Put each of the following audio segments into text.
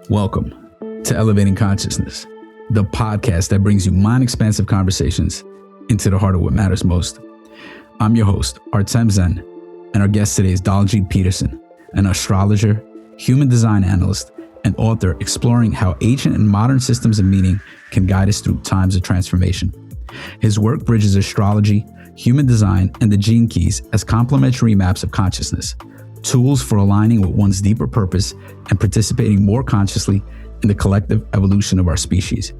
Welcome to Elevating Consciousness, the podcast that brings you mind-expansive conversations into the heart of what matters most. I'm your host, Artem, and our guest today is Daljeet Peterson, an astrologer, human design analyst, and author exploring how ancient and modern systems of meaning can guide us through times of transformation. His work bridges astrology, human design, and the gene keys as complementary maps of consciousness, tools for aligning with one's deeper purpose and participating more consciously in the collective evolution of our species.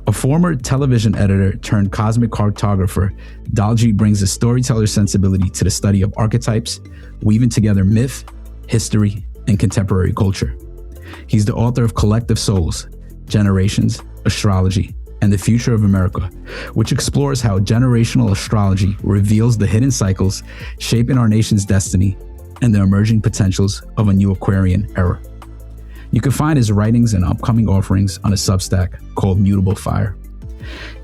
A former television editor turned cosmic cartographer, Daljeet brings a storyteller sensibility to the study of archetypes, weaving together myth, history, and contemporary culture. He's the author of Collective Souls, Generations, Astrology, and the Future of America, which explores how generational astrology reveals the hidden cycles shaping our nation's destiny and the emerging potentials of a new Aquarian era. You can find his writings and upcoming offerings on a Substack called Mutable Fire.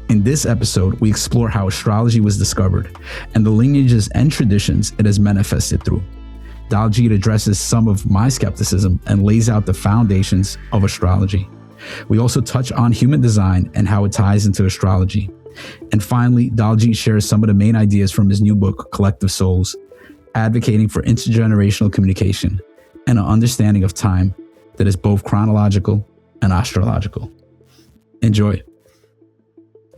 In this episode, we explore how astrology was discovered and the lineages and traditions it has manifested through. Daljeet addresses some of my skepticism and lays out the foundations of astrology. We also touch on human design and how it ties into astrology. And finally, Daljeet shares some of the main ideas from his new book, Collective Souls, advocating for intergenerational communication and an understanding of time that is both chronological and astrological. Enjoy.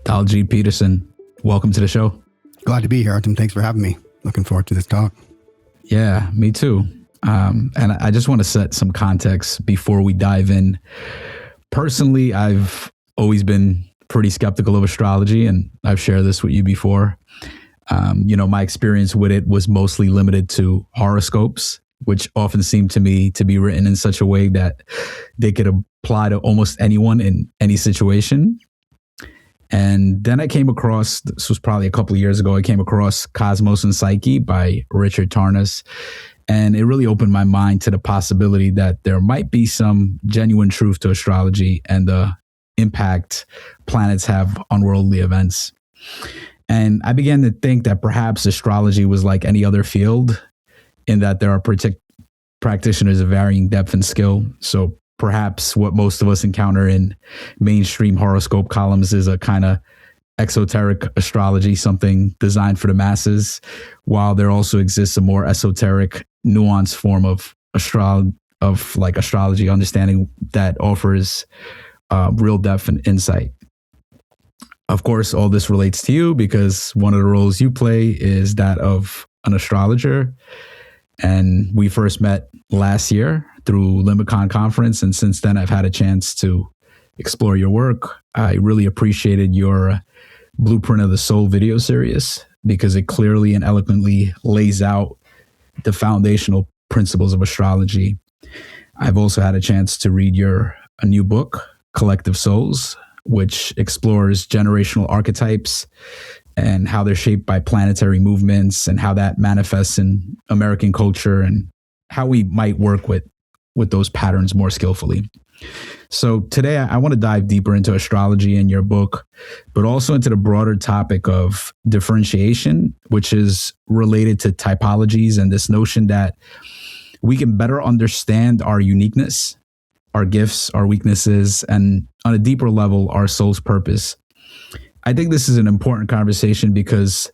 Daljeet Peterson, welcome to the show. Glad to be here, Artem. Thanks for having me. Looking forward to this talk. Yeah, me too. And I just want to set some context before we dive in. Personally, I've always been pretty skeptical of astrology, and I've shared this with you before. My experience with it was mostly limited to horoscopes, which often seemed to me to be written in such a way that they could apply to almost anyone in any situation. And then I came across, this was probably a couple of years ago, I came across Cosmos and Psyche by Richard Tarnas. And it really opened my mind to the possibility that there might be some genuine truth to astrology and the impact planets have on worldly events. And I began to think that perhaps astrology was like any other field in that there are practitioners of varying depth and skill. So perhaps what most of us encounter in mainstream horoscope columns is a kind of exoteric astrology, something designed for the masses, while there also exists a more esoteric, nuanced form of astrology understanding that offers real depth and insight. Of course, all this relates to you because one of the roles you play is that of an astrologer. And we first met last year through LimitCon conference. And since then, I've had a chance to explore your work. I really appreciated your Blueprint of the Soul video series because it clearly and eloquently lays out the foundational principles of astrology. I've also had a chance to read a new book, Collective Souls, which explores generational archetypes and how they're shaped by planetary movements and how that manifests in American culture and how we might work with those patterns more skillfully. So today I want to dive deeper into astrology in your book, but also into the broader topic of differentiation, which is related to typologies and this notion that we can better understand our uniqueness, our gifts, our weaknesses, and on a deeper level, our soul's purpose. I think this is an important conversation because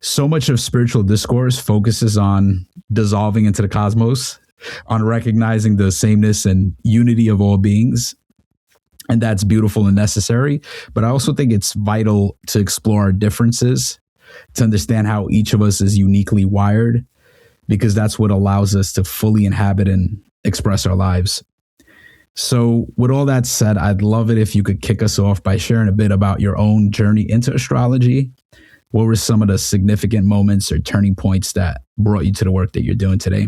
so much of spiritual discourse focuses on dissolving into the cosmos, on recognizing the sameness and unity of all beings. And that's beautiful and necessary. But I also think it's vital to explore our differences, to understand how each of us is uniquely wired, because that's what allows us to fully inhabit and express our lives. So with all that said, I'd love it if you could kick us off by sharing a bit about your own journey into astrology. What were some of the significant moments or turning points that brought you to the work that you're doing today?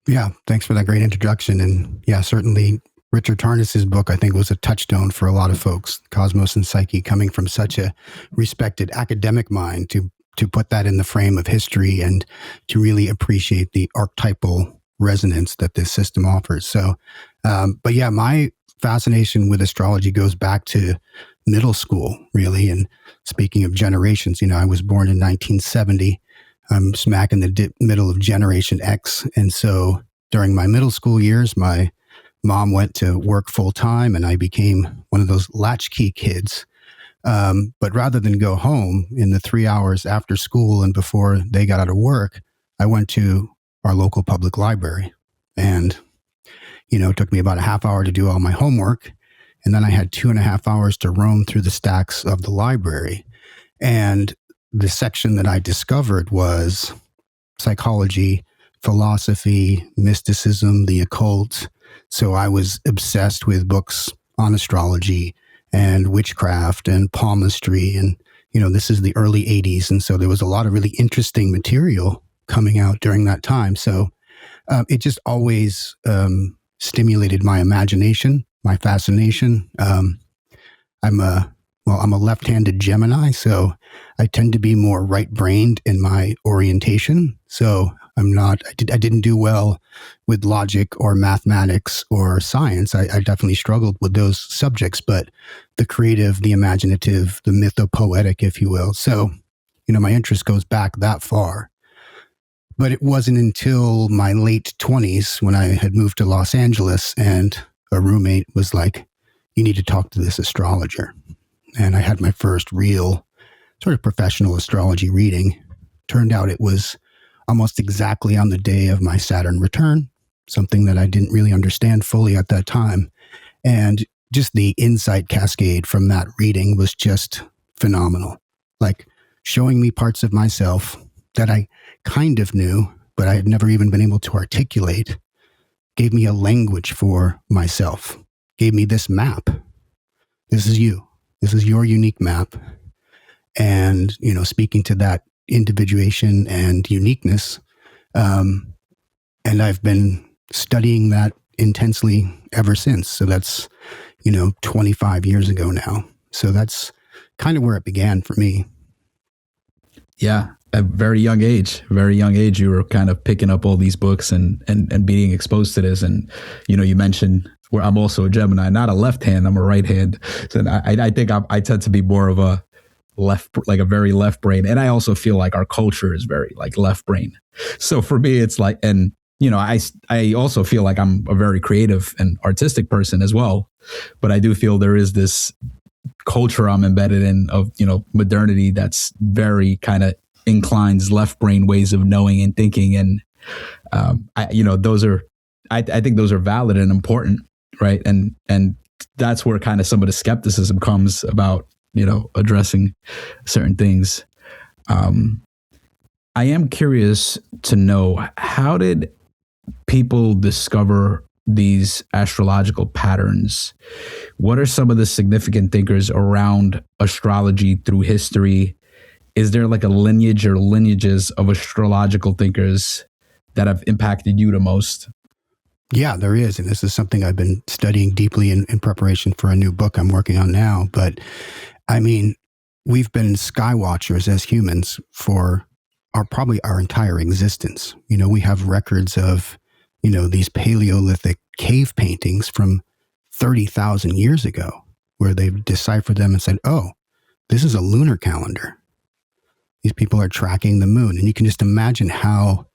Yeah, thanks for that great introduction. And yeah, certainly Richard Tarnas's book, I think, was a touchstone for a lot of folks. Cosmos and Psyche, coming from such a respected academic mind to put that in the frame of history and to really appreciate the archetypal resonance that this system offers. So, but yeah, my fascination with astrology goes back to middle school, really. And speaking of generations, I was born in 1970. I'm smack in the middle of Generation X. And so during my middle school years, my mom went to work full time and I became one of those latchkey kids. But rather than go home in the 3 hours after school and before they got out of work, I went to our local public library. And, it took me about a half hour to do all my homework. And then I had 2.5 hours to roam through the stacks of the library. And the section that I discovered was psychology, philosophy, mysticism, the occult. So I was obsessed with books on astrology and witchcraft and palmistry. And, this is the early 80s. And so there was a lot of really interesting material coming out during that time. So it just always stimulated my imagination, my fascination. I'm a left-handed Gemini, so I tend to be more right-brained in my orientation. So I didn't do well with logic or mathematics or science. I definitely struggled with those subjects, but the creative, the imaginative, the mythopoetic, if you will. So, my interest goes back that far. But it wasn't until my late 20s when I had moved to Los Angeles and a roommate was like, you need to talk to this astrologer. And I had my first real sort of professional astrology reading. Turned out it was almost exactly on the day of my Saturn return, something that I didn't really understand fully at that time. And just the insight cascade from that reading was just phenomenal. Like showing me parts of myself that I kind of knew, but I had never even been able to articulate, gave me a language for myself, gave me this map. This is you. This is your unique map. And, speaking to that individuation and uniqueness. And I've been studying that intensely ever since. So that's, 25 years ago now. So that's kind of where it began for me. Yeah. At a very young age, you were kind of picking up all these books and being exposed to this. And, you mentioned where I'm also a Gemini, not a left hand, I'm a right hand. So I think I tend to be more of a a very left brain. And I also feel like our culture is very like left brain. So for me, it's like, and, I also feel like I'm a very creative and artistic person as well. But I do feel there is this culture I'm embedded in of, modernity that's very kind of inclines left brain ways of knowing and thinking. And, I think those are valid and important. Right. And that's where kind of some of the skepticism comes about, addressing certain things. I am curious to know, how did people discover these astrological patterns? What are some of the significant thinkers around astrology through history? Is there like a lineage or lineages of astrological thinkers that have impacted you the most? Yeah, there is. And this is something I've been studying deeply in preparation for a new book I'm working on now. But I mean, we've been sky watchers as humans for probably our entire existence. We have records of, these Paleolithic cave paintings from 30,000 years ago where they've deciphered them and said, oh, this is a lunar calendar. These people are tracking the moon. And you can just imagine how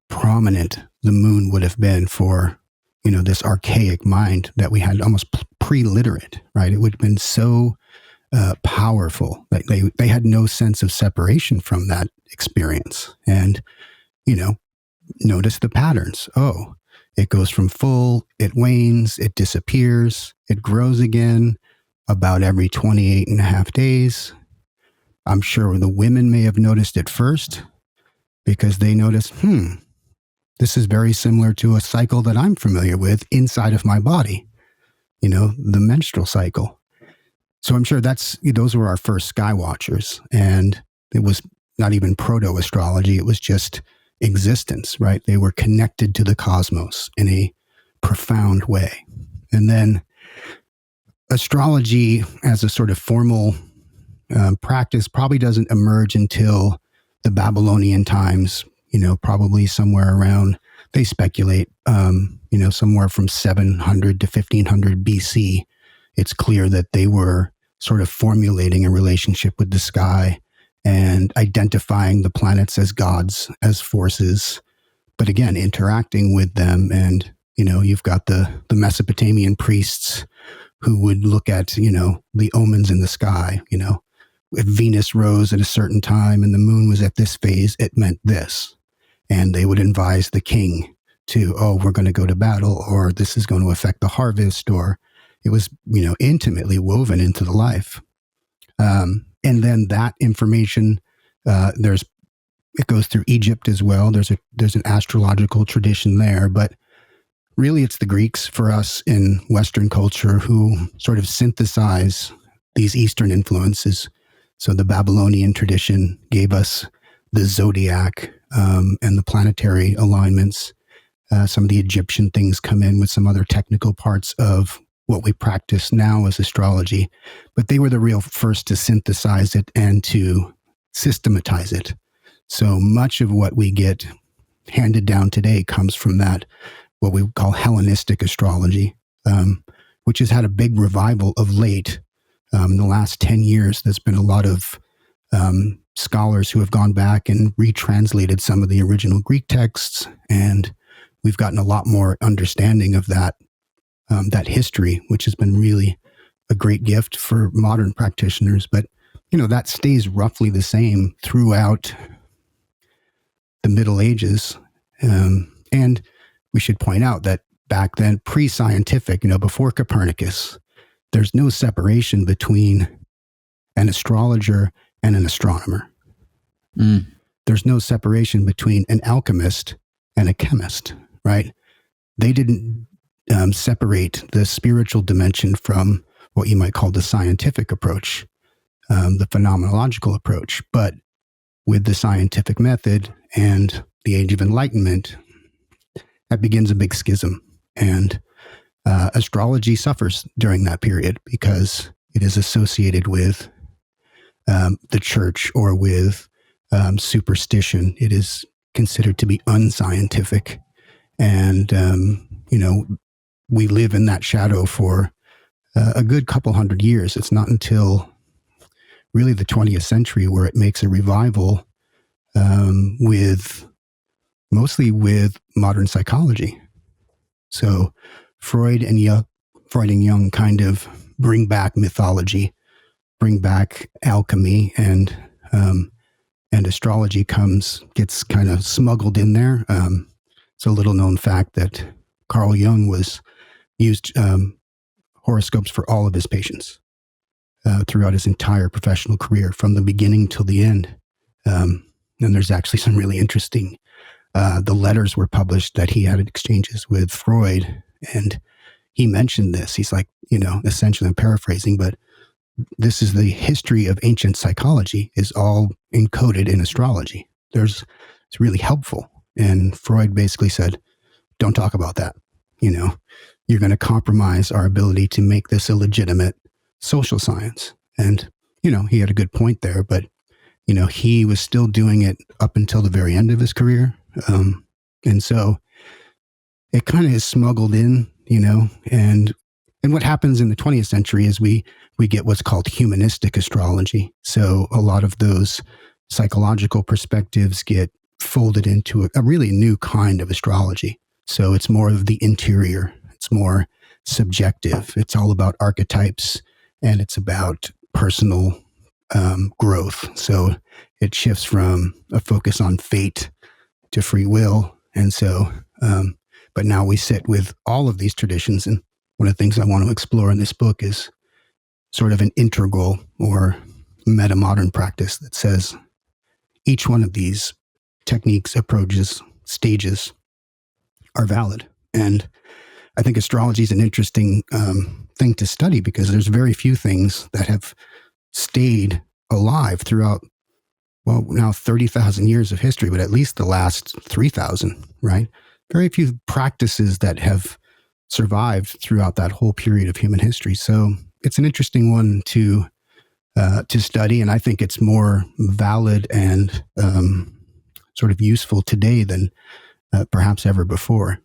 prominent the moon would have been for, this archaic mind that we had, almost pre-literate, right? It would have been so powerful. Like they had no sense of separation from that experience. And, notice the patterns. Oh, it goes from full, it wanes, it disappears, it grows again about every 28 and a half days. I'm sure the women may have noticed it first because they noticed, this is very similar to a cycle that I'm familiar with inside of my body, the menstrual cycle. So I'm sure those were our first sky watchers. And it was not even proto-astrology. It was just existence, right? They were connected to the cosmos in a profound way. And then astrology as a sort of formal practice probably doesn't emerge until the Babylonian times, probably somewhere around, they speculate, somewhere from 700 to 1500 BC. It's clear that they were sort of formulating a relationship with the sky and identifying the planets as gods, as forces, but again, interacting with them. And, you've got the Mesopotamian priests who would look at, the omens in the sky. If Venus rose at a certain time and the moon was at this phase, it meant this. And they would advise the king to, we're going to go to battle, or this is going to affect the harvest, or it was, intimately woven into the life. And then that information, it goes through Egypt as well. There's an astrological tradition there, but really it's the Greeks for us in Western culture who sort of synthesize these Eastern influences. So the Babylonian tradition gave us the zodiac and the planetary alignments. Some of the Egyptian things come in with some other technical parts of what we practice now as astrology, but they were the real first to synthesize it and to systematize it. So much of what we get handed down today comes from that, what we call Hellenistic astrology, which has had a big revival of late. In the last 10 years, there's been a lot of scholars who have gone back and retranslated some of the original Greek texts, and we've gotten a lot more understanding of that history, which has been really a great gift for modern practitioners. But, that stays roughly the same throughout the Middle Ages. And we should point out that back then, pre-scientific, before Copernicus, there's no separation between an astrologer and an astronomer. There's no separation between an alchemist and a chemist, right? They didn't separate the spiritual dimension from what you might call the scientific approach, the phenomenological approach. But with the scientific method and the Age of Enlightenment, that begins a big schism. And astrology suffers during that period because it is associated with the church or with superstition. It is considered to be unscientific. And, we live in that shadow for a good couple hundred years. It's not until really the 20th century where it makes a revival mostly with modern psychology. So Freud and Jung kind of bring back mythology, bring back alchemy, and astrology gets kind of smuggled in there. It's a little known fact that Carl Jung used horoscopes for all of his patients throughout his entire professional career, from the beginning till the end. And there's actually some really interesting, the letters were published that he had exchanges with Freud, and he mentioned this. He's like, essentially, I'm paraphrasing, but this is the history of ancient psychology is all encoded in astrology. It's really helpful. And Freud basically said, don't talk about that. You're going to compromise our ability to make this a legitimate social science. And, he had a good point there, but, he was still doing it up until the very end of his career. And so it kind of is smuggled in, and what happens in the 20th century is we get what's called humanistic astrology. So a lot of those psychological perspectives get folded into a really new kind of astrology. So it's more of the interior. It's more subjective. It's all about archetypes, and it's about personal growth. So it shifts from a focus on fate to free will. And so, but now we sit with all of these traditions. And one of the things I want to explore in this book is sort of an integral or meta-modern practice that says each one of these techniques, approaches, stages are valid. And I think astrology is an interesting thing to study because there's very few things that have stayed alive throughout, well, now 30,000 years of history, but at least the last 3,000, right? Very few practices that have survived throughout that whole period of human history. So it's an interesting one to study, and I think it's more valid and sort of useful today than perhaps ever before.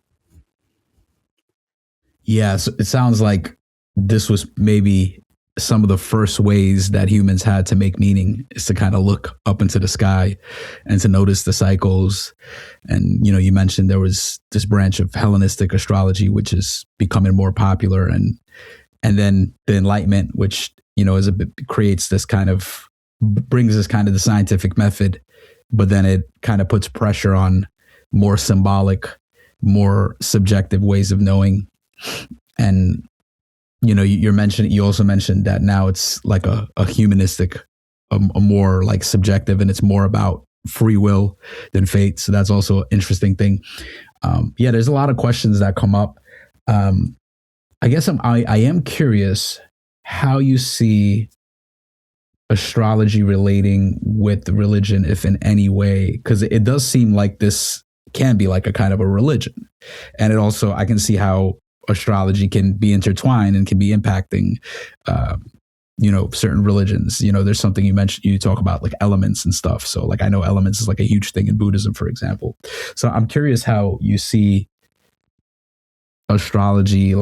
Yeah, so it sounds like this was maybe some of the first ways that humans had to make meaning is to kind of look up into the sky and to notice the cycles. And, you mentioned there was this branch of Hellenistic astrology, which is becoming more popular. And then the Enlightenment, which, is creates this kind of, brings this kind of the scientific method, but then it kind of puts pressure on more symbolic, more subjective ways of knowing. And, you also mentioned that now it's like a humanistic, a more like subjective, and it's more about free will than fate. So that's also an interesting thing. There's a lot of questions that come up. I guess I am curious how you see astrology relating with religion, if in any way, because it does seem like this can be like a kind of a religion. And it also, I can see how astrology can be intertwined and can be impacting, certain religions. There's something you mentioned, you talk about like elements and stuff. So like, I know elements is like a huge thing in Buddhism, for example. So I'm curious how you see astrology,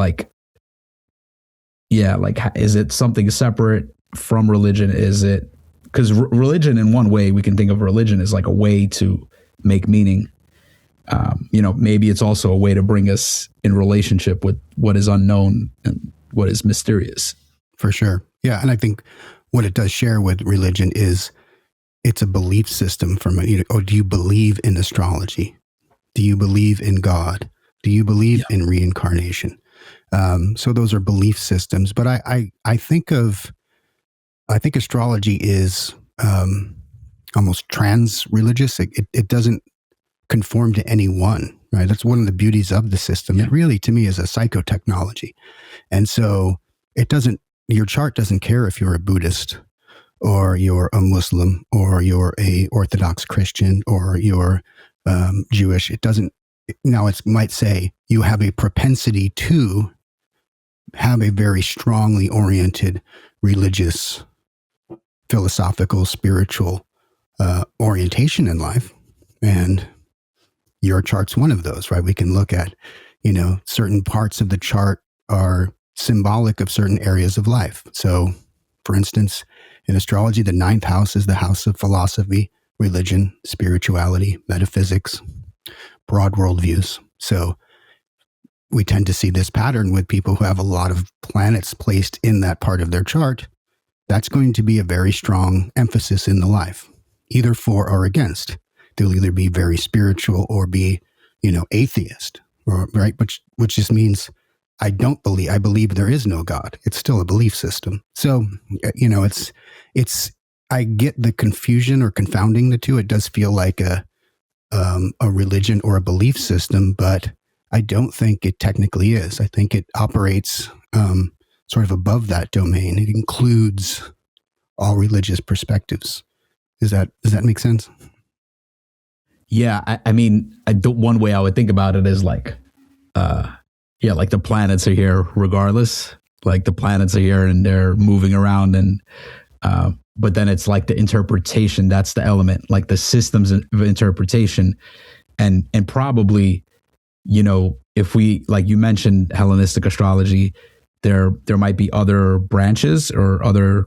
is it something separate from religion? Is it, because religion, in one way, we can think of religion as like a way to make meaning. Maybe it's also a way to bring us in relationship with what is unknown and what is mysterious. For sure. Yeah. And I think what it does share with religion is it's a belief system from, do you believe in astrology? Do you believe in God? Do you believe in reincarnation? So those are belief systems. But I think astrology is almost trans-religious. It doesn't conform to any one, right? That's one of the beauties of the system. It really, to me, is a psychotechnology. And so your chart doesn't care if you're a Buddhist or you're a Muslim or you're a Orthodox Christian or you're Jewish. It doesn't. Now it might say you have a propensity to have a very strongly oriented religious, philosophical, spiritual orientation in life. And your chart's one of those, right? We can look at, certain parts of the chart are symbolic of certain areas of life. So, for instance, in astrology, the 9th house is the house of philosophy, religion, spirituality, metaphysics, broad worldviews. So we tend to see this pattern with people who have a lot of planets placed in that part of their chart. That's going to be a very strong emphasis in the life, either for or against. They'll either be very spiritual or be, atheist, or right, which just means I believe there is no God. It's still a belief system. So, it's I get the confusion or confounding the two. It does feel like a religion or a belief system, but I don't think it technically is. I think it operates sort of above that domain. It includes all religious perspectives. Does that make sense? Yeah, I mean, one way I would think about it is like the planets are here regardless. Like the planets are here and they're moving around, and but then it's like the interpretation, that's the element, like the systems of interpretation, and probably, if we, like you mentioned Hellenistic astrology, there might be other branches or other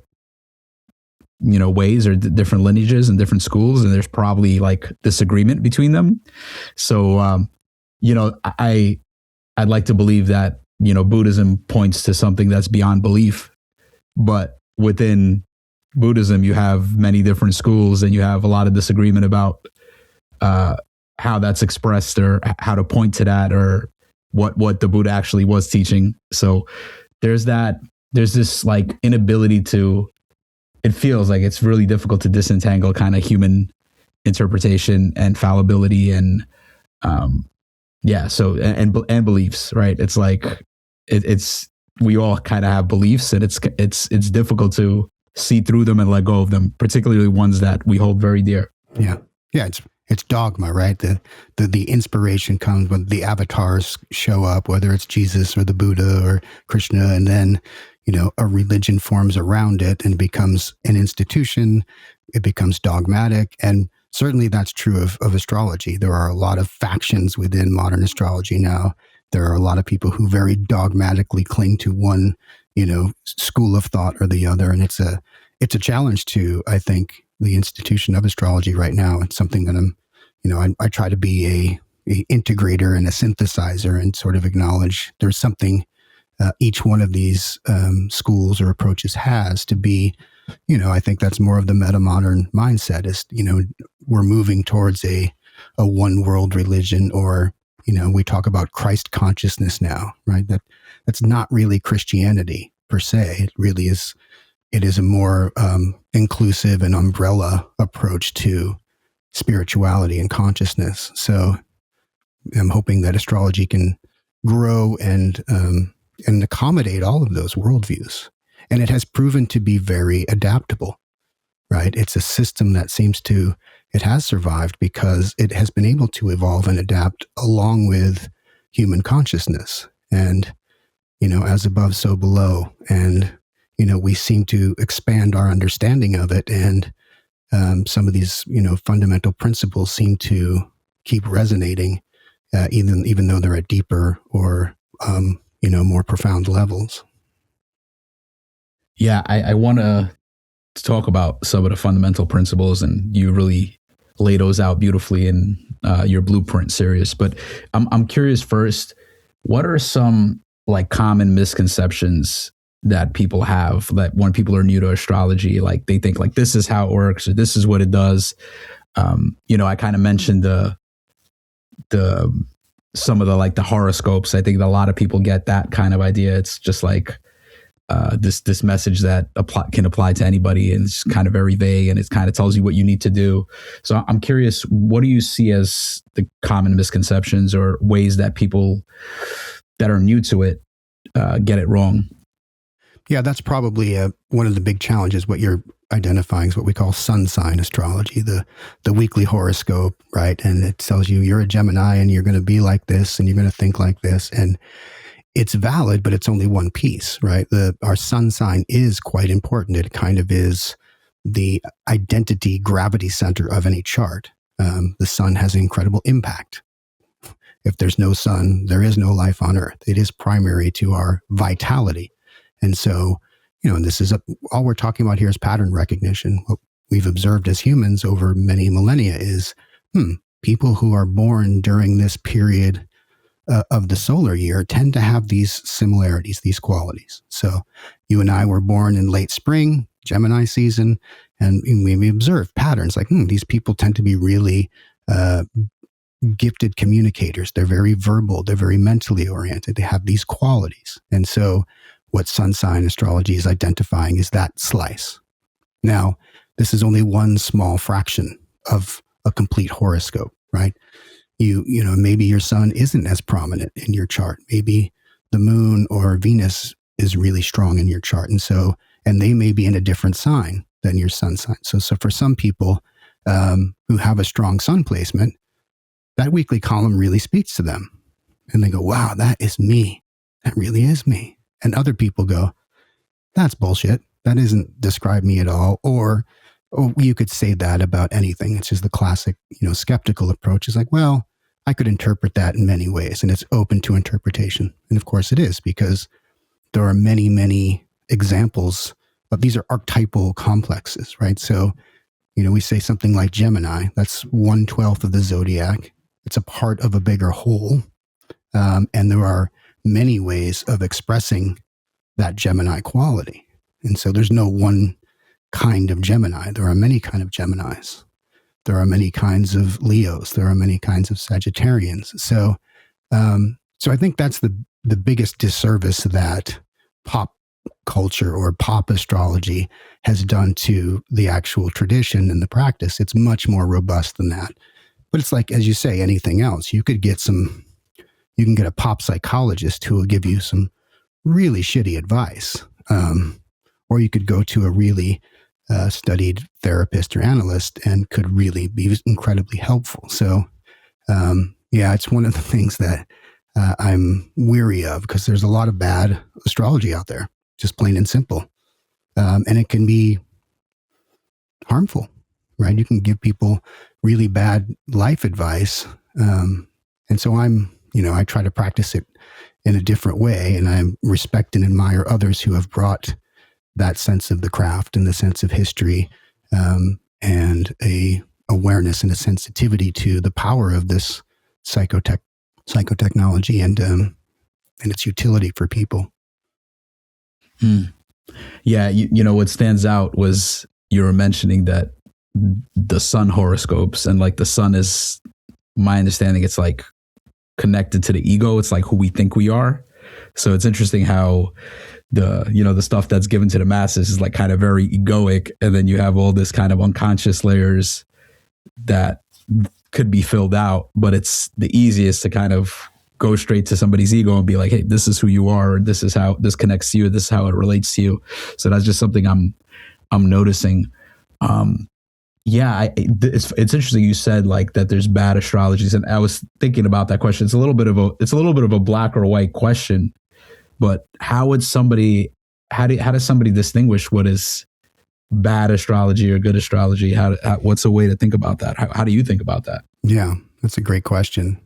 ways or different lineages and different schools, and there's probably like disagreement between them. So I'd like to believe that Buddhism points to something that's beyond belief, but within Buddhism you have many different schools and you have a lot of disagreement about how that's expressed or how to point to that or what the Buddha actually was teaching. So there's this like inability to, it feels like it's really difficult to disentangle kind of human interpretation and fallibility and so and beliefs, right? It's like it's we all kind of have beliefs, and it's difficult to see through them and let go of them, particularly ones that we hold very dear. Yeah. It's dogma, right? The inspiration comes when the avatars show up, whether it's Jesus or the Buddha or Krishna, and then a religion forms around it and becomes an institution. It becomes dogmatic, and certainly that's true of astrology. There are a lot of factions within modern astrology now. There are a lot of people who very dogmatically cling to one, school of thought or the other. And it's a challenge to, I think, the institution of astrology right now. It's something that I try to be a integrator and a synthesizer and sort of acknowledge there's something each one of these schools or approaches has to be, I think that's more of the meta-modern mindset is, we're moving towards a one world religion, or, we talk about Christ consciousness now, right? That's not really Christianity per se. It really is. It is a more inclusive and umbrella approach to spirituality and consciousness. So I'm hoping that astrology can grow and accommodate all of those worldviews. And it has proven to be very adaptable, right? It's a system that it has survived because it has been able to evolve and adapt along with human consciousness. And, as above, so below. And, we seem to expand our understanding of it. And some of these, fundamental principles seem to keep resonating, even though they're at deeper or, more profound levels. Yeah, I want to talk about some of the fundamental principles, and you really lay those out beautifully in your Blueprint series. But I'm curious first, what are some like common misconceptions that people have, that when people are new to astrology, like they think like this is how it works or this is what it does? I kind of mentioned some of the horoscopes. I think that a lot of people get that kind of idea. It's just like this message that can apply to anybody, and it's kind of very vague, and it kind of tells you what you need to do. So I'm curious, what do you see as the common misconceptions or ways that people that are new to it get it wrong? Yeah, that's probably one of the big challenges. What you're identifying is what we call sun sign astrology, the weekly horoscope, right? And it tells you you're a Gemini and you're going to be like this and you're going to think like this. And it's valid, but it's only one piece, right? Our sun sign is quite important. It kind of is the identity gravity center of any chart. The sun has an incredible impact. If there's no sun, there is no life on Earth. It is primary to our vitality. And so, and this is all we're talking about here is pattern recognition. What we've observed as humans over many millennia is people who are born during this period of the solar year tend to have these similarities, these qualities. So you and I were born in late spring, Gemini season, and we observe patterns like these people tend to be really gifted communicators. They're very verbal. They're very mentally oriented. They have these qualities. And so what sun sign astrology is identifying is that slice. Now, this is only one small fraction of a complete horoscope, right? Maybe your sun isn't as prominent in your chart. Maybe the moon or Venus is really strong in your chart. And they may be in a different sign than your sun sign. So for some people who have a strong sun placement, that weekly column really speaks to them. And they go, wow, that is me. That really is me. And other people go, that's bullshit. That doesn't describe me at all. Or you could say that about anything. It's just the classic, skeptical approach is like, well, I could interpret that in many ways, and it's open to interpretation. And of course it is, because there are many, many examples of these are archetypal complexes, right? So, we say something like Gemini, that's 1/12 of the zodiac. It's a part of a bigger whole. And there are many ways of expressing that Gemini quality. And so there's no one kind of Gemini. There are many kinds of Geminis. There are many kinds of Leos. There are many kinds of Sagittarians. So I think that's the biggest disservice that pop culture or pop astrology has done to the actual tradition and the practice. It's much more robust than that. But it's like, as you say, anything else. You can get a pop psychologist who will give you some really shitty advice. Or you could go to a really studied therapist or analyst and could really be incredibly helpful. So, it's one of the things that I'm weary of, because there's a lot of bad astrology out there, just plain and simple. And it can be harmful, right? You can give people really bad life advice. And so I try to practice it in a different way. And I respect and admire others who have brought that sense of the craft and the sense of history, and a awareness and a sensitivity to the power of this psychotechnology and its utility for people. Yeah, you know what stands out was you were mentioning that the sun horoscopes, and like the sun is, my understanding, it's like connected to the ego. It's like who we think we are. So it's interesting how the stuff that's given to the masses is like kind of very egoic, and then you have all this kind of unconscious layers that could be filled out, but it's the easiest to kind of go straight to somebody's ego and be like, hey, this is who you are, or this is how this connects to you, this is how it relates to you. So that's just something I'm noticing. It's interesting you said like that there's bad astrologies, and I was thinking about that question. It's a little bit of a black or white question, but how does somebody distinguish what is bad astrology or good astrology? What's a way to think about that? How do you think about that? Yeah, that's a great question.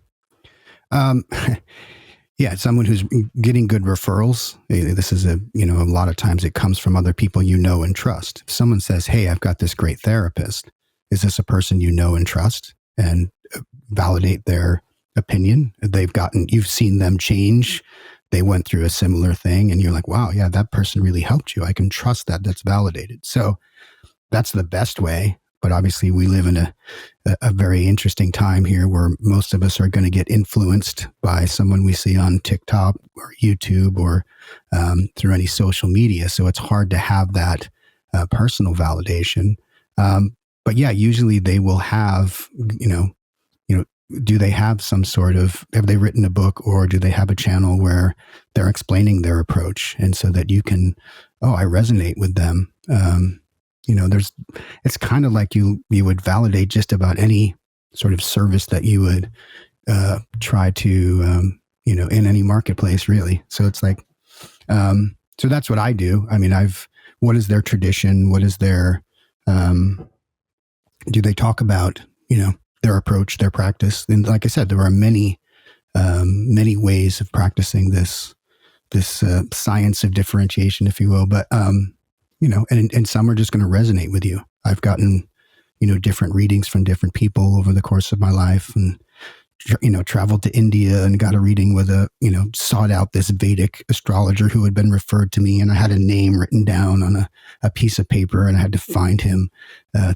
Someone who's getting good referrals. This is a lot of times it comes from other people you know and trust. If someone says, hey, I've got this great therapist, is this a person you know and trust, and validate their opinion? You've seen them change. They went through a similar thing and you're like, wow, yeah, that person really helped you. I can trust that. That's validated. So that's the best way. But obviously we live in a very interesting time here where most of us are going to get influenced by someone we see on TikTok or YouTube or through any social media. So it's hard to have that personal validation. But yeah, usually they will have, do they have some sort of, have they written a book, or do they have a channel where they're explaining their approach? And so that you can, I resonate with them. It's kind of like you would validate just about any sort of service that you would try to, in any marketplace, really. So it's like, so that's what I do. I mean, what is their tradition? What is their, do they talk about, their approach, their practice? And like I said, there are many ways of practicing this science of differentiation, if you will. But, and some are just going to resonate with you. I've gotten, different readings from different people over the course of my life, and, traveled to India and got a reading with sought out this Vedic astrologer who had been referred to me. And I had a name written down on a piece of paper, and I had to find him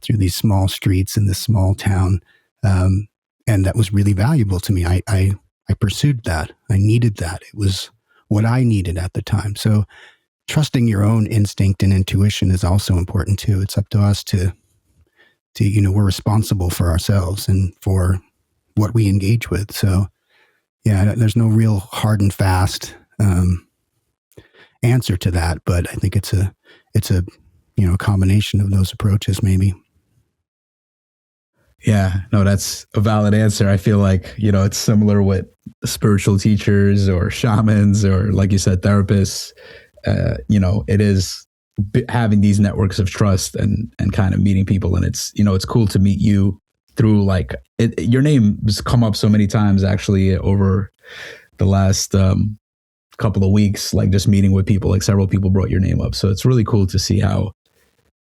through these small streets in this small town. And that was really valuable to me. I pursued that. I needed that. It was what I needed at the time. So trusting your own instinct and intuition is also important too. It's up to us to we're responsible for ourselves and for what we engage with. So yeah, there's no real hard and fast answer to that, but I think it's a combination of those approaches maybe. Yeah, no, that's a valid answer. I feel like, it's similar with spiritual teachers or shamans or, like you said, therapists. It is having these networks of trust and kind of meeting people. And it's cool to meet you through your name has come up so many times actually over the last couple of weeks, like just meeting with people, like several people brought your name up. So it's really cool to see how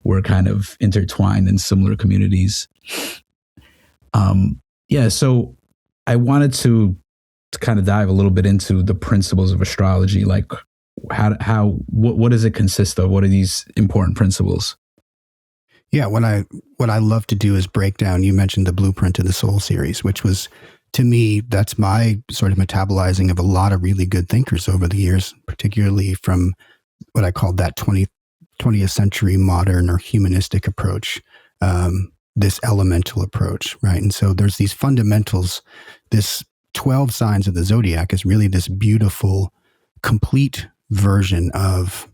we're kind of intertwined in similar communities. So I wanted to kind of dive a little bit into the principles of astrology, like what does it consist of? What are these important principles? Yeah, what I love to do is break down, you mentioned the Blueprint of the Soul series, which was, to me, that's my sort of metabolizing of a lot of really good thinkers over the years, particularly from what I called that 20th century modern or humanistic approach, this elemental approach, right? And so there's these fundamentals. This 12 signs of the zodiac is really this beautiful, complete version of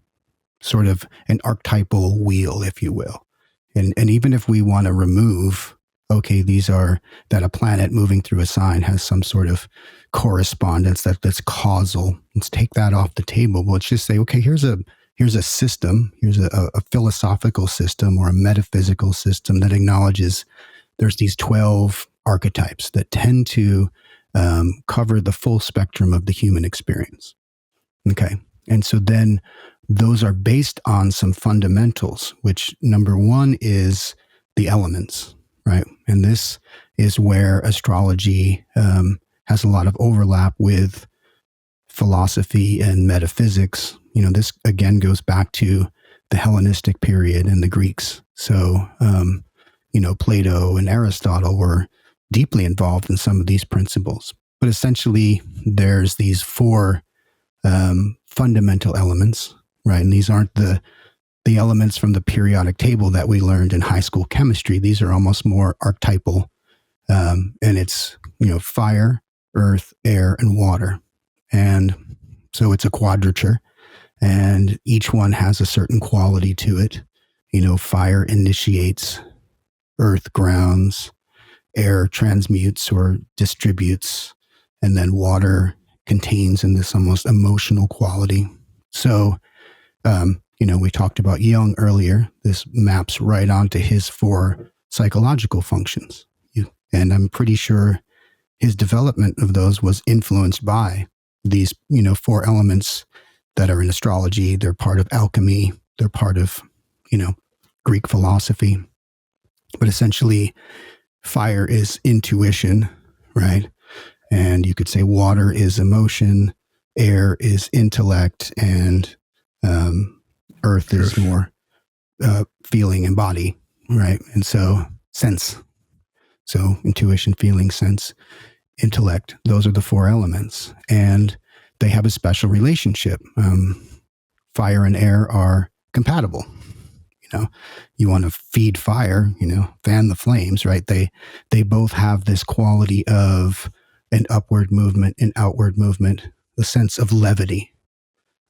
sort of an archetypal wheel, if you will. And even if we want to remove, these are that a planet moving through a sign has some sort of correspondence that's causal. Let's take that off the table. Let's just say, here's a system, here's a philosophical system or a metaphysical system that acknowledges there's these 12 archetypes that tend to cover the full spectrum of the human experience. Okay. And so then those are based on some fundamentals, which number one is the elements, right? And this is where astrology has a lot of overlap with philosophy and metaphysics. This again goes back to the Hellenistic period and the Greeks. So, Plato and Aristotle were deeply involved in some of these principles. But essentially, there's these four fundamental elements, right? And these aren't the elements from the periodic table that we learned in high school chemistry. These are almost more archetypal. And it's, fire, earth, air, and water. And so it's a quadrature, and each one has a certain quality to it. Fire initiates, earth grounds, air transmutes or distributes, and then water contains in this almost emotional quality. So, we talked about Jung earlier. This maps right onto his four psychological functions. And I'm pretty sure his development of those was influenced by these, four elements that are in astrology. They're part of alchemy. They're part of, Greek philosophy. But essentially, fire is intuition, right? And you could say water is emotion, air is intellect, and earth is more feeling and body, right? And so sense. So intuition, feeling, sense, intellect, those are the four elements. And they have a special relationship. Fire and air are compatible. You want to feed fire, fan the flames, right? They both have this quality of an upward movement, an outward movement, the sense of levity.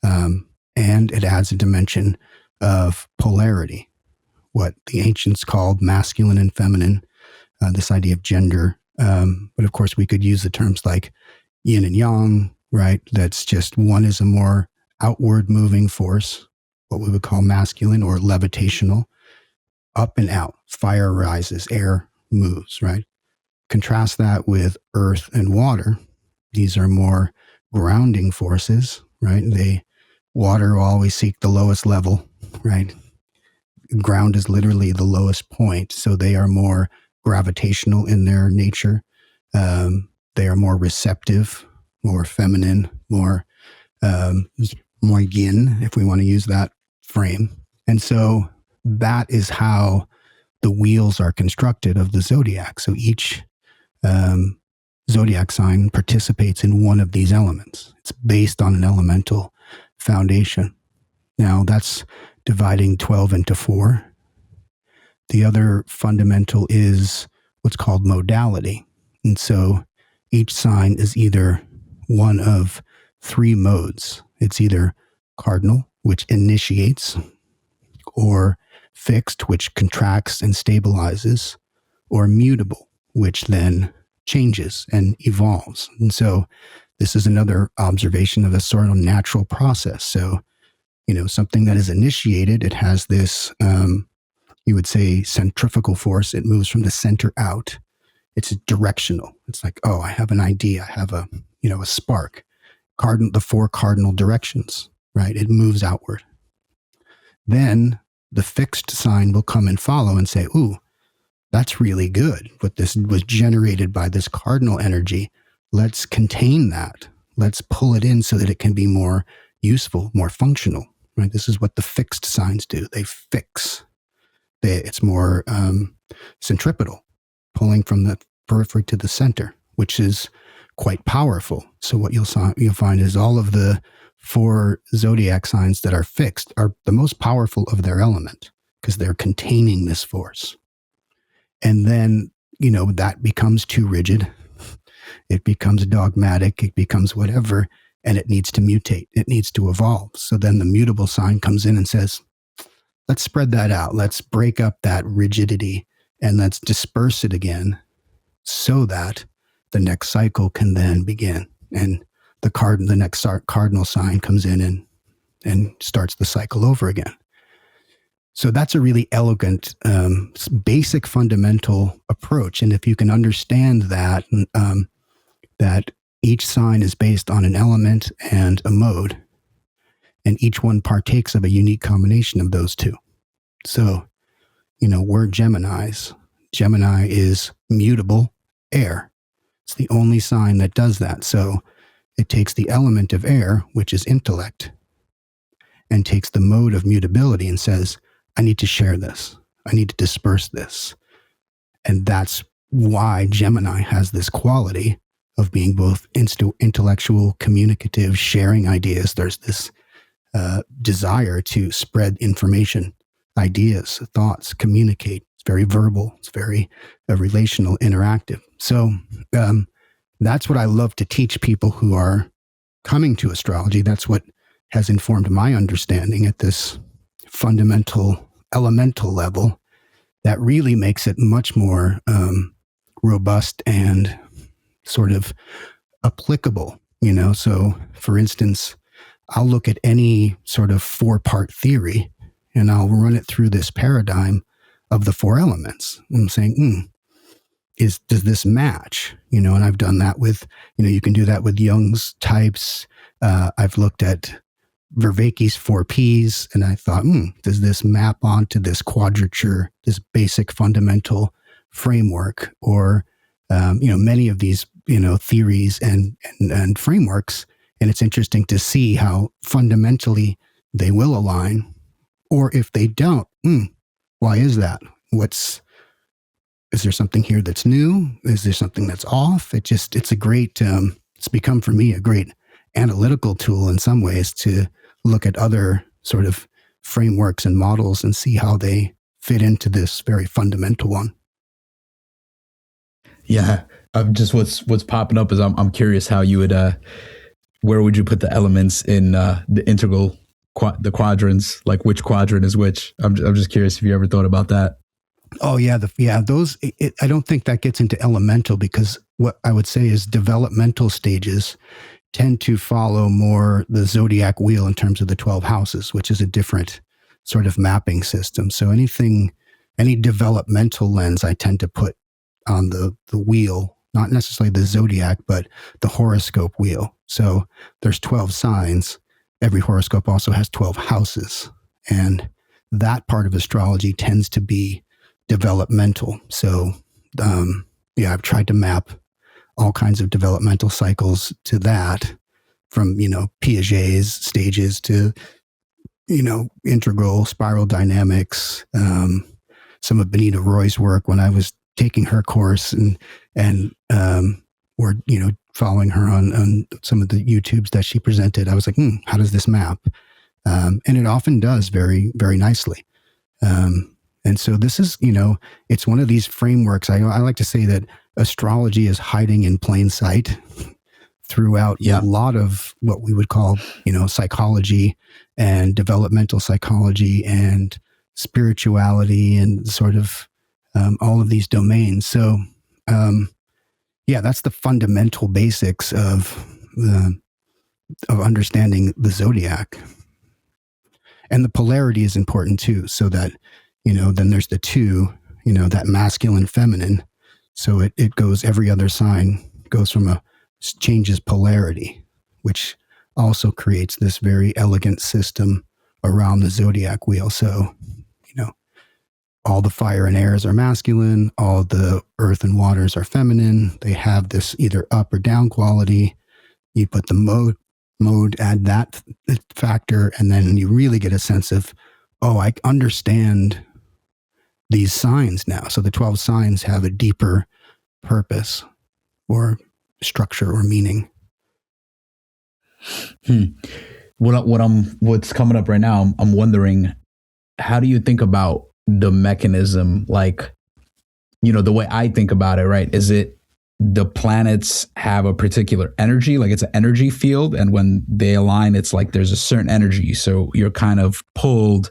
And it adds a dimension of polarity, what the ancients called masculine and feminine, this idea of gender. But of course, we could use the terms like yin and yang, right? That's just one is a more outward moving force, what we would call masculine or levitational, up and out. Fire rises, air moves, right? Contrast that with earth and water. These are more grounding forces, right? Water will always seek the lowest level, right? Ground is literally the lowest point. So they are more gravitational in their nature. They are more receptive, more feminine, more yin, if we want to use that frame. And so that is how the wheels are constructed of the zodiac. So each zodiac sign participates in one of these elements. It's based on an elemental foundation. Now that's dividing 12 into 4. The other fundamental is what's called modality. And so each sign is either one of 3 modes. It's either cardinal, which initiates, or fixed, which contracts and stabilizes, or mutable, which then changes and evolves. And so this is another observation of a sort of natural process. So, something that is initiated, it has this, you would say, centrifugal force. It moves from the center out. It's directional. It's like, oh, I have an idea. I have a spark. The 4 cardinal directions, right? It moves outward. Then the fixed sign will come and follow and say, ooh, that's really good. But this was generated by this cardinal energy. Let's contain that. Let's pull it in so that it can be more useful, more functional, right? This is what the fixed signs do. They fix. It's more centripetal, pulling from the periphery to the center, which is quite powerful. So what you'll find is all of the 4 zodiac signs that are fixed are the most powerful of their element because they're containing this force. And then, that becomes too rigid. It becomes dogmatic. It becomes whatever, and it needs to mutate. It needs to evolve. So then the mutable sign comes in and says, let's spread that out. Let's break up that rigidity and let's disperse it again so that the next cycle can then begin. And the next cardinal sign comes in and starts the cycle over again. So that's a really elegant, basic fundamental approach. And if you can understand that, that each sign is based on an element and a mode, and each one partakes of a unique combination of those two. So, we're Geminis. Gemini is mutable air. It's the only sign that does that. So it takes the element of air, which is intellect, and takes the mode of mutability and says, I need to share this. I need to disperse this. And that's why Gemini has this quality of being both intellectual, communicative, sharing ideas. There's this desire to spread information, ideas, thoughts, communicate. It's very verbal. It's very relational, interactive. So that's what I love to teach people who are coming to astrology. That's what has informed my understanding at this fundamental, elemental level that really makes it much more robust and sort of applicable, So, for instance, I'll look at any sort of 4-part theory and I'll run it through this paradigm of the 4 elements. I'm saying, does this match? And I've done that with, you can do that with Jung's types. I've looked at Vervaeke's 4 Ps and I thought, does this map onto this quadrature, this basic fundamental framework? Or, many of these, theories and frameworks. And it's interesting to see how fundamentally they will align. Or if they don't, why is that? Is there something here that's new? Is there something that's off? It's a great, it's become for me a great analytical tool in some ways to look at other sort of frameworks and models and see how they fit into this very fundamental one. Yeah. Just what's popping up is I'm curious how you would, where would you put the elements in the integral, the quadrants, like which quadrant is which? I'm just curious if you ever thought about that. Oh yeah. Those, I don't think that gets into elemental, because what I would say is developmental stages tend to follow more the zodiac wheel in terms of the 12 houses, which is a different sort of mapping system. So any developmental lens I tend to put on the wheel, not necessarily the zodiac, but the horoscope wheel. So there's 12 signs. Every horoscope also has 12 houses. And that part of astrology tends to be developmental. So, I've tried to map all kinds of developmental cycles to that, from, Piaget's stages to, integral spiral dynamics. Some of Benita Roy's work when I was taking her course and or, following her on some of the YouTubes that she presented, I was like, how does this map? And it often does very, very nicely. And so this is, it's one of these frameworks. I like to say that astrology is hiding in plain sight throughout a lot of what we would call, psychology and developmental psychology and spirituality and sort of all of these domains. So, that's the fundamental basics of understanding the zodiac. And the polarity is important too, so that, then there's the 2, that masculine, feminine. So it goes, every other sign goes from changes polarity, which also creates this very elegant system around the zodiac wheel. So, all the fire and airs are masculine, all the earth and waters are feminine. They have this either up or down quality. You put the mode, add that factor, and then you really get a sense of, I understand these signs now. So the 12 signs have a deeper purpose or structure or meaning. What's coming up right now, I'm wondering, how do you think about the mechanism? Like, the way I think about it, right? Is it the planets have a particular energy, like it's an energy field, and when they align, it's like there's a certain energy. So you're kind of pulled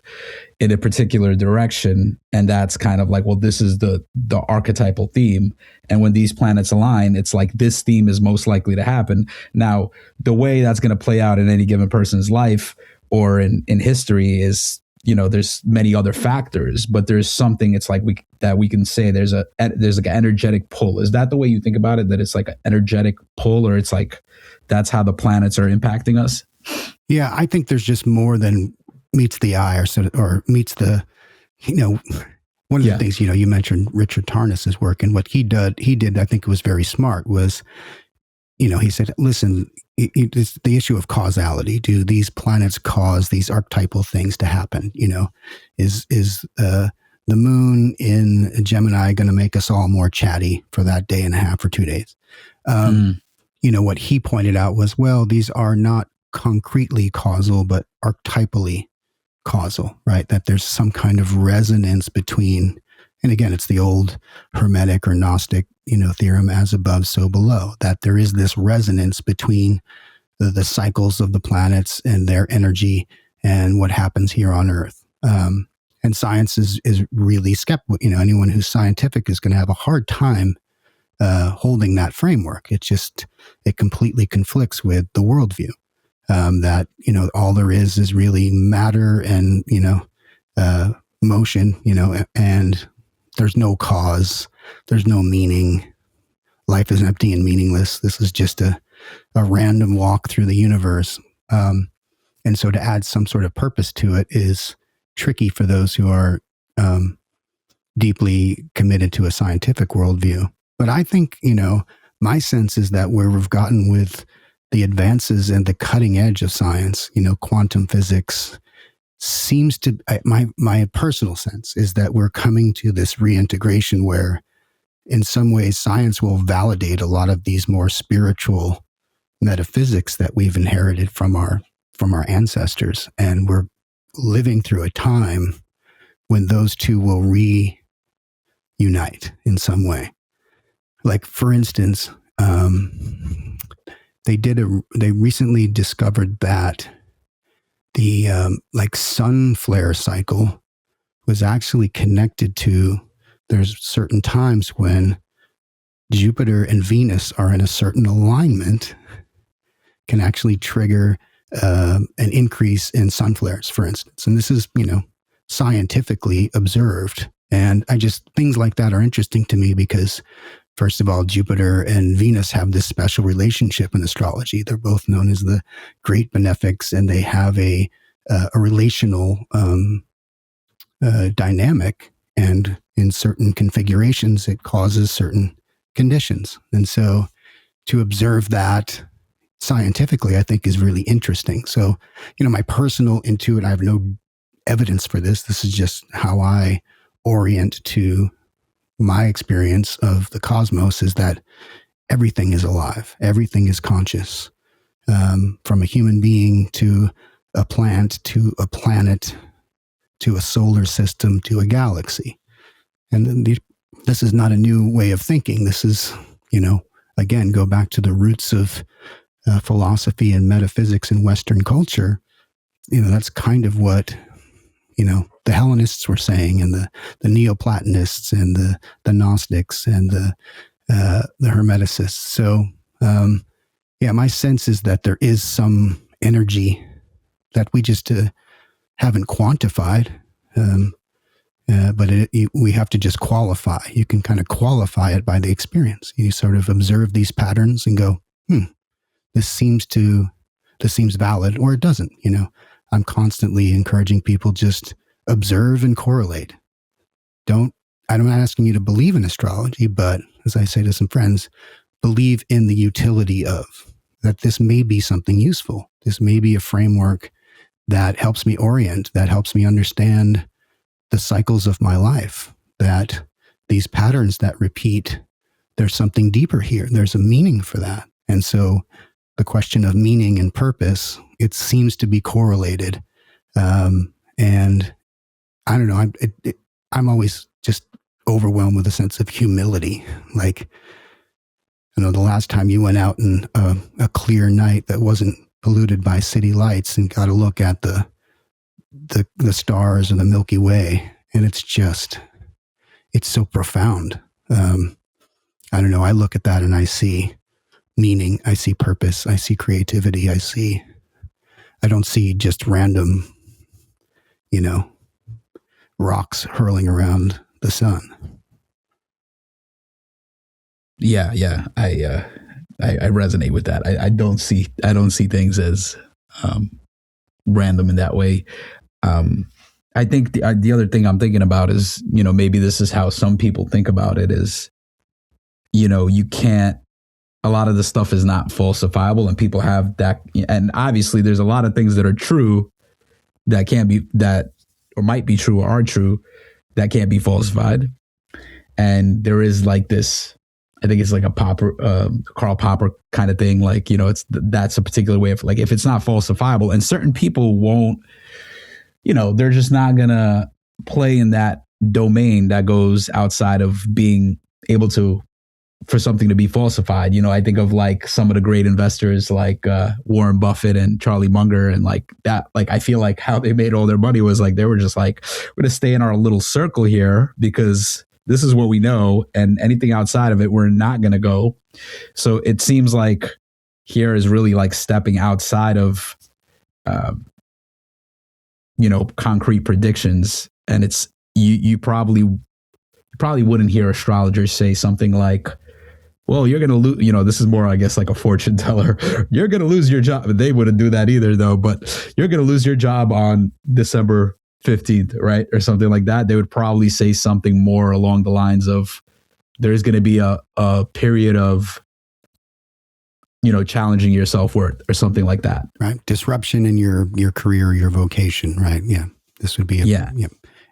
in a particular direction, and that's kind of like, well, this is the archetypal theme. And when these planets align, it's like this theme is most likely to happen. Now, the way that's going to play out in any given person's life or in history is there's many other factors, but there's something, it's like we can say there's like an energetic pull. Is that the way you think about it? That it's like an energetic pull, or it's like that's how the planets are impacting us? Yeah, I think there's just more than meets the eye or meets the, one of the things, you mentioned Richard Tarnas's work, and what he did, I think it was very smart, was, he said, listen, it's the issue of causality. Do these planets cause these archetypal things to happen? Is the moon in Gemini going to make us all more chatty for that day and a half or 2 days? What he pointed out was, well, these are not concretely causal, but archetypally causal, right? That there's some kind of resonance between, and again, it's the old Hermetic or Gnostic, theorem, as above, so below, that there is this resonance between the cycles of the planets and their energy and what happens here on Earth. And science is really skeptical. Anyone who's scientific is going to have a hard time holding that framework. It completely conflicts with the worldview. That, all there is really matter and, motion, and there's no cause, there's no meaning. Life is empty and meaningless. This is just a random walk through the universe. And so to add some sort of purpose to it is tricky for those who are deeply committed to a scientific worldview. But I think, my sense is that where we've gotten with the advances and the cutting edge of science, quantum physics, seems to, my personal sense is that we're coming to this reintegration where in some ways science will validate a lot of these more spiritual metaphysics that we've inherited from our ancestors. And we're living through a time when those two will reunite in some way. Like, for instance, they recently discovered that the sun flare cycle was actually connected to, there's certain times when Jupiter and Venus are in a certain alignment, can actually trigger an increase in sun flares, for instance. And this is, scientifically observed. And things like that are interesting to me because, first of all, Jupiter and Venus have this special relationship in astrology. They're both known as the great benefics, and they have a relational dynamic. And in certain configurations, it causes certain conditions. And so to observe that scientifically, I think is really interesting. So, my personal intuition, I have no evidence for this. This is just how I orient to my experience of the cosmos, is that everything is alive. Everything is conscious, from a human being to a plant, to a planet, to a solar system, to a galaxy. And this is not a new way of thinking. This is, again, go back to the roots of philosophy and metaphysics in Western culture. That's kind of what, the Hellenists were saying, and the Neoplatonists and the Gnostics and the Hermeticists. So, my sense is that there is some energy that we just haven't quantified, but we have to just qualify. You can kind of qualify it by the experience. You sort of observe these patterns and go, this seems valid, or it doesn't. I'm constantly encouraging people, just observe and correlate. I'm not asking you to believe in astrology, but as I say to some friends, believe in the utility of that. This may be something useful. This may be a framework that helps me orient, that helps me understand the cycles of my life, that these patterns that repeat, there's something deeper here. There's a meaning for that. And so the question of meaning and purpose, it seems to be correlated. And I don't know, I'm always just overwhelmed with a sense of humility. Like, the last time you went out in a clear night that wasn't polluted by city lights and got a look at the stars and the Milky Way, and it's so profound. I don't know, I look at that and I see meaning, I see purpose, I see creativity, I don't see just random, rocks hurling around the sun. Yeah, I resonate with that. I don't see things as random in that way. I think the other thing I'm thinking about is, maybe this is how some people think about it is, you can't, a lot of the stuff is not falsifiable, and people have that. And obviously there's a lot of things that are true that can't be, that or might be true or are true that can't be falsified. And there is like this, I think it's like a Karl Popper kind of thing. Like, that's a particular way of, like, if it's not falsifiable, and certain people won't, they're just not gonna play in that domain that goes outside of being able to, for something to be falsified. I think of like some of the great investors like Warren Buffett and Charlie Munger, and like that, like, I feel like how they made all their money was like, they were just like, we're gonna stay in our little circle here because this is what we know, and anything outside of it, we're not gonna go. So it seems like here is really like stepping outside of, concrete predictions. And it's, you probably wouldn't hear astrologers say something like, well, you're going to lose, this is more, I guess, like a fortune teller. You're going to lose your job. They wouldn't do that either, though. But you're going to lose your job on December 15th, right? Or something like that. They would probably say something more along the lines of, there's going to be a period of, challenging your self-worth or something like that. Right. Disruption in your career, your vocation, right? Yeah. This would be yeah.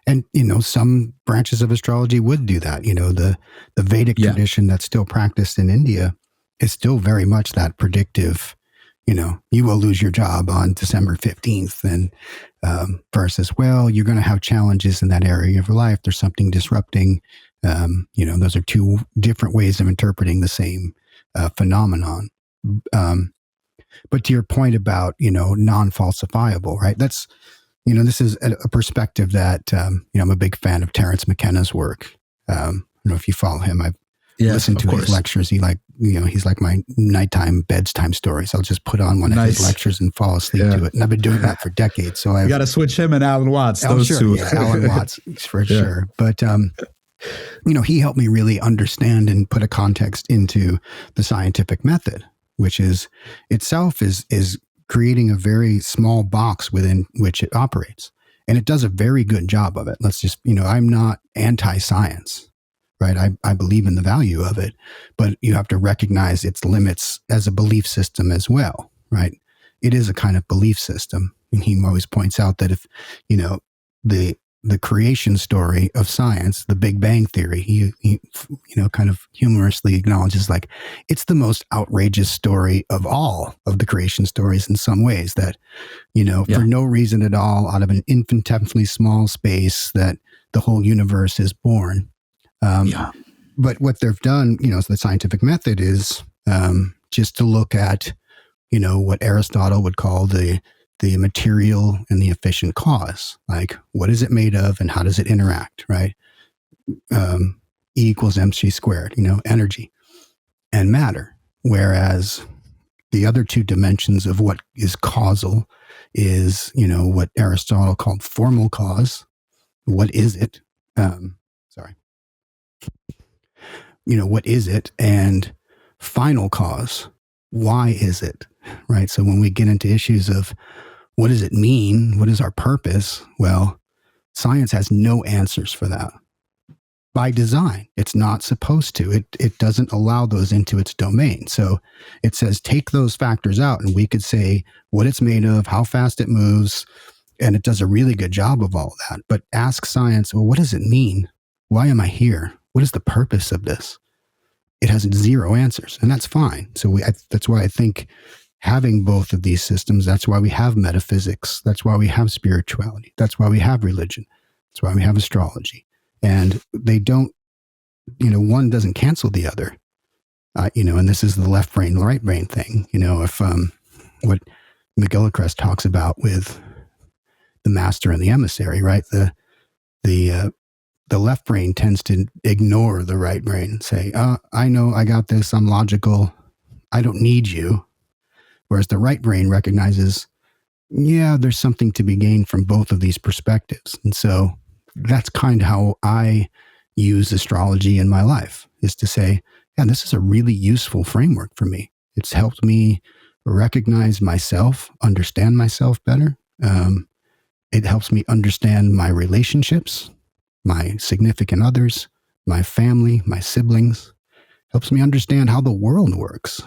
And, some branches of astrology would do that. The Vedic tradition that's still practiced in India is still very much that predictive, you will lose your job on December 15th. And versus, well, you're going to have challenges in that area of your life. There's something disrupting. Those are two different ways of interpreting the same phenomenon. But to your point about, non-falsifiable, right? That's, this is a perspective that, I'm a big fan of Terence McKenna's work. I don't know if you follow him. I've listened to his lectures. He's like my nighttime bedtime stories. I'll just put on one of his lectures and fall asleep to it. And I've been doing that for decades. So I've got to switch him and Alan Watts. Those two. Yeah, Alan Watts for sure. But, he helped me really understand and put a context into the scientific method, which is itself is creating a very small box within which it operates. And it does a very good job of it. Let's just, I'm not anti-science, right? I believe in the value of it, but you have to recognize its limits as a belief system as well, right? It is a kind of belief system. And he always points out that if, the creation story of science, the Big Bang Theory, he kind of humorously acknowledges, like, it's the most outrageous story of all of the creation stories in some ways, that, for no reason at all, out of an infinitesimally small space, that the whole universe is born. But what they've done, the scientific method is just to look at, what Aristotle would call the material and the efficient cause. Like, what is it made of and how does it interact, right? E equals mc squared, energy and matter. Whereas the other two dimensions of what is causal is, what Aristotle called formal cause. What is it? What is it? And final cause. Why is it? Right? So when we get into issues of what does it mean? What is our purpose? Well, science has no answers for that. By design, it's not supposed to. It doesn't allow those into its domain. So it says take those factors out, and we could say what it's made of, how fast it moves, and it does a really good job of all that. But ask science, well, what does it mean? Why am I here? What is the purpose of this? It has zero answers, and that's fine. So that's why I think having both of these systems, that's why we have metaphysics. That's why we have spirituality. That's why we have religion. That's why we have astrology. And they don't, one doesn't cancel the other, and this is the left brain, right brain thing. If what McGillicrest talks about with the master and the emissary, right? The left brain tends to ignore the right brain and say, I know, I got this. I'm logical. I don't need you. Whereas the right brain recognizes, there's something to be gained from both of these perspectives. And so that's kind of how I use astrology in my life, is to say, yeah, this is a really useful framework for me. It's helped me recognize myself, understand myself better. It helps me understand my relationships, my significant others, my family, my siblings. Helps me understand how the world works.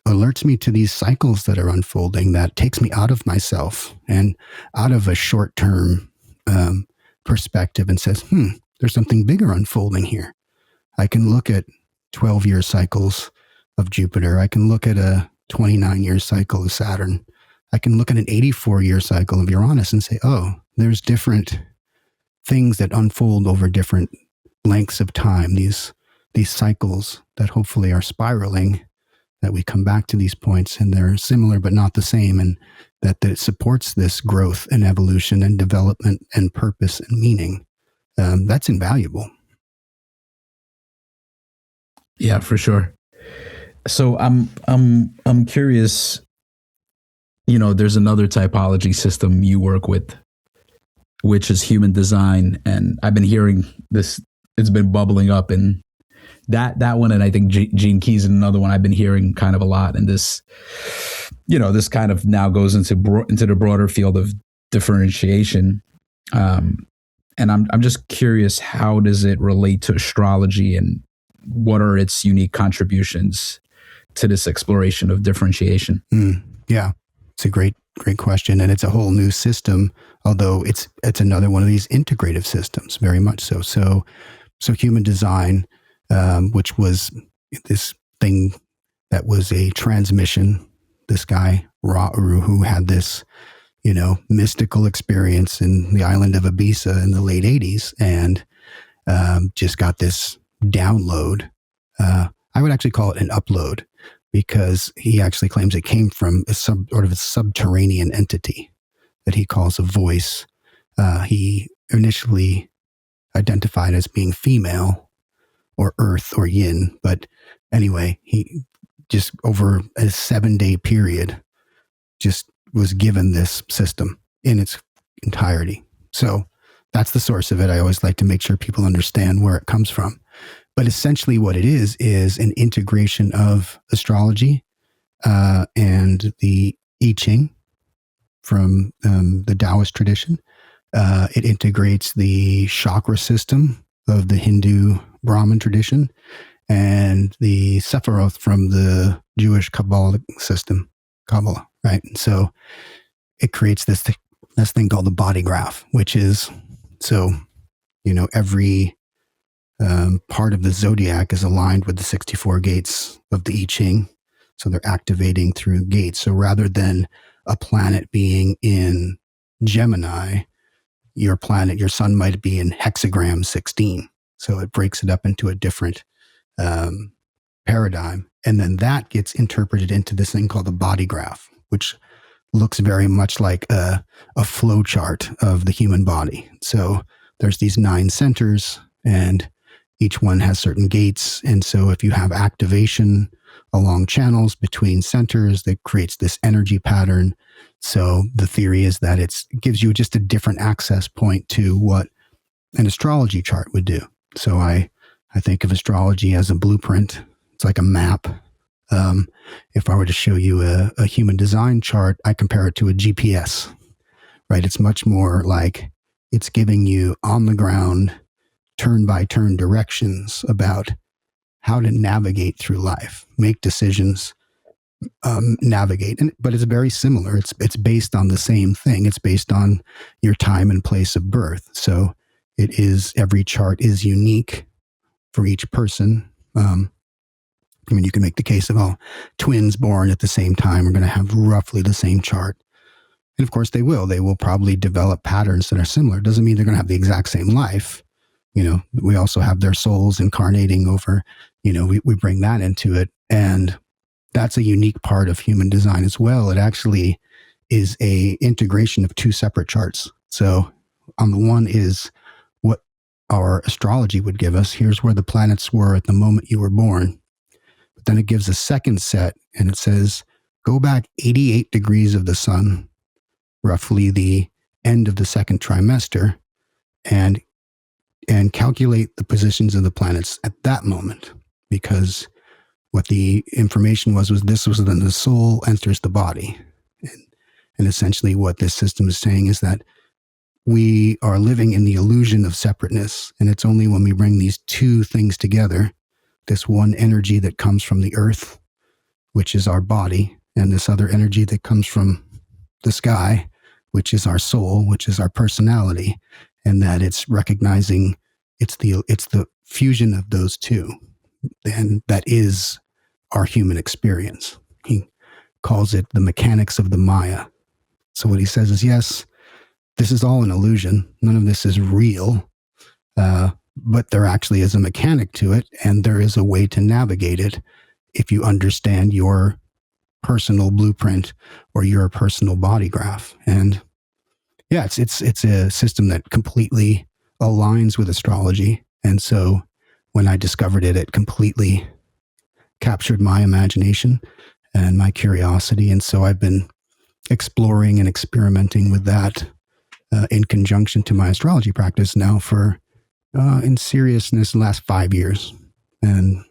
Alerts me to these cycles that are unfolding, that takes me out of myself and out of a short-term perspective and says, there's something bigger unfolding here. I can look at 12-year cycles of Jupiter. I can look at a 29-year cycle of Saturn. I can look at an 84-year cycle of Uranus and say, oh, there's different things that unfold over different lengths of time, these cycles that hopefully are spiraling, that we come back to these points and they're similar but not the same, and that it supports this growth and evolution and development and purpose and meaning. That's invaluable. Yeah, for sure. So I'm curious, there's another typology system you work with, which is human design. And I've been hearing this, it's been bubbling up, and that one, and I think Gene Key's another one I've been hearing kind of a lot. And this, this kind of now goes into the broader field of differentiation. And I'm just curious, how does it relate to astrology, and what are its unique contributions to this exploration of differentiation? Yeah, it's a great question. And it's a whole new system, although it's another one of these integrative systems, very much so. So human design, which was this thing that was a transmission, this guy, Ra-Uru, who had this, mystical experience in the island of Ibiza in the late 80s, and just got this download. I would actually call it an upload, because he actually claims it came from a sort of a subterranean entity that he calls a voice. He initially identified as being female, or earth, or yin. But anyway, he just, over a 7-day period, just was given this system in its entirety. So that's the source of it. I always like to make sure people understand where it comes from. But essentially what it is an integration of astrology and the I Ching from the Taoist tradition. It integrates the chakra system of the Hindu Brahmin tradition, and the Sephiroth from the Jewish Kabbalah system, Kabbalah, right? And so it creates this thing called the body graph, which is, every part of the zodiac is aligned with the 64 gates of the I Ching. So they're activating through gates. So rather than a planet being in Gemini, your sun might be in hexagram 16. So it breaks it up into a different paradigm. And then that gets interpreted into this thing called the body graph, which looks very much like a flow chart of the human body. So there's these 9 centers, and each one has certain gates. And so if you have activation along channels between centers, that creates this energy pattern. So the theory is that it gives you just a different access point to what an astrology chart would do. So I think of astrology as a blueprint. It's like a map. If I were to show you a human design chart, I compare it to a GPS, right? It's much more like it's giving you on the ground, turn-by-turn directions about how to navigate through life, make decisions, navigate. But it's very similar. It's based on the same thing. It's based on your time and place of birth. So every chart is unique for each person. You can make the case of all twins born at the same time are going to have roughly the same chart. And of course they will. They will probably develop patterns that are similar. Doesn't mean they're going to have the exact same life. We also have their souls incarnating over, we bring that into it. And that's a unique part of human design as well. It actually is a integration of 2 separate charts. So on the one is what our astrology would give us. Here's where the planets were at the moment you were born. But then it gives a second set, and it says, go back 88 degrees of the sun, roughly the end of the second trimester, and calculate the positions of the planets at that moment, because what the information was this was when the soul enters the body. And essentially what this system is saying is that we are living in the illusion of separateness. And it's only when we bring these two things together, this one energy that comes from the earth, which is our body, and this other energy that comes from the sky, which is our soul, which is our personality, and that it's recognizing it's the fusion of those two. And that is our human experience. He calls it the mechanics of the Maya. So what he says is, yes, this is all an illusion. None of this is real, but there actually is a mechanic to it, and there is a way to navigate it if you understand your personal blueprint or your personal body graph. And yeah, it's a system that completely aligns with astrology. And so when I discovered it, it completely captured my imagination and my curiosity. And so I've been exploring and experimenting with that in conjunction to my astrology practice now for, in seriousness, the last 5 years. And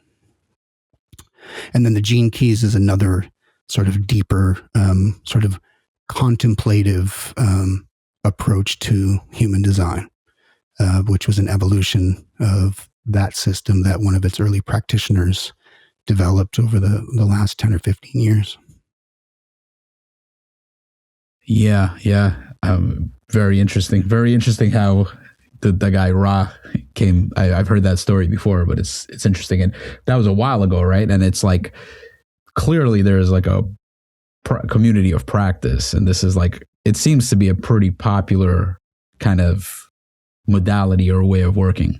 then the gene keys is another sort of deeper, sort of contemplative approach to human design, which was an evolution of that system that one of its early practitioners developed over the last 10 or 15 years. Yeah. Very interesting. Very interesting how the guy Ra came. I've heard that story before, but it's interesting. And that was a while ago, right? And it's like, clearly there's like a community of practice. And this is like, it seems to be a pretty popular kind of modality or way of working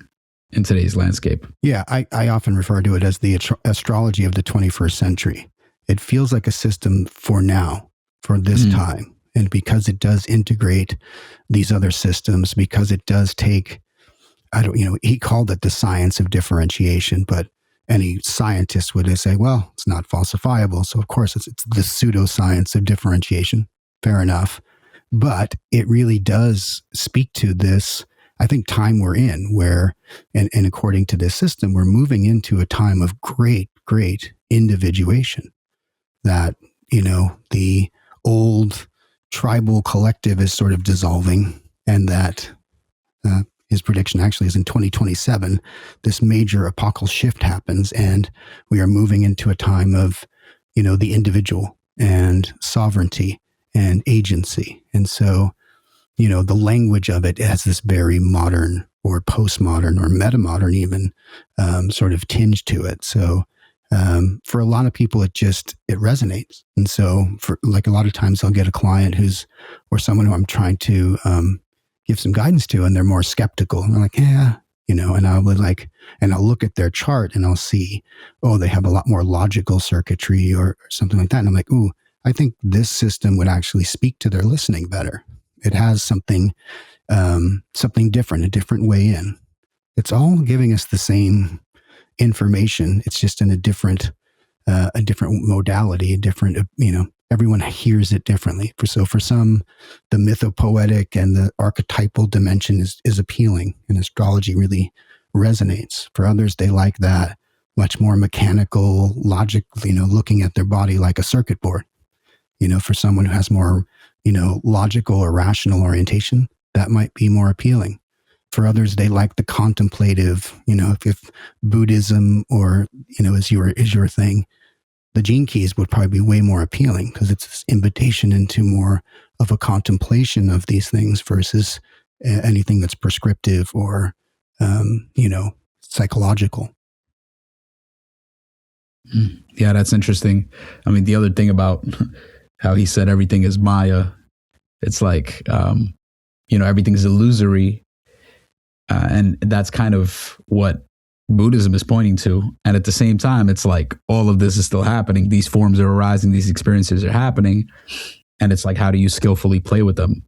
in today's landscape. Yeah, I often refer to it as the astrology of the 21st century. It feels like a system for now, for this time. And because it does integrate these other systems, because it does take, he called it the science of differentiation, but any scientist would say, well, it's not falsifiable. So of course it's the pseudoscience of differentiation. Fair enough. But it really does speak to this, I think, time we're in where, and according to this system, we're moving into a time of great, great individuation. That, the old tribal collective is sort of dissolving, and that his prediction actually is in 2027, this major epochal shift happens, and we are moving into a time of, the individual and sovereignty and agency. And so, the language of it has this very modern or postmodern or metamodern even sort of tinge to it. So for a lot of people, it resonates. And so for like a lot of times I'll get a client or someone who I'm trying to give some guidance to, and they're more skeptical. And they're like, yeah, and I'll look at their chart and I'll see, they have a lot more logical circuitry or something like that. And I'm like, ooh, I think this system would actually speak to their listening better. It has something different, a different way in. It's all giving us the same information. It's just in a different modality, everyone hears it differently. For some, the mythopoetic and the archetypal dimension is appealing, and astrology really resonates. For others, they like that much more mechanical, logic, looking at their body like a circuit board. For someone who has more, logical or rational orientation, that might be more appealing. For others, they like the contemplative, if Buddhism or, is your thing, the gene keys would probably be way more appealing because it's this invitation into more of a contemplation of these things versus anything that's prescriptive or, psychological. Yeah, that's interesting. I mean, the other thing about how he said everything is Maya, it's like, everything's illusory. And that's kind of what Buddhism is pointing to. And at the same time, it's like all of this is still happening. These forms are arising, these experiences are happening. And it's like, how do you skillfully play with them?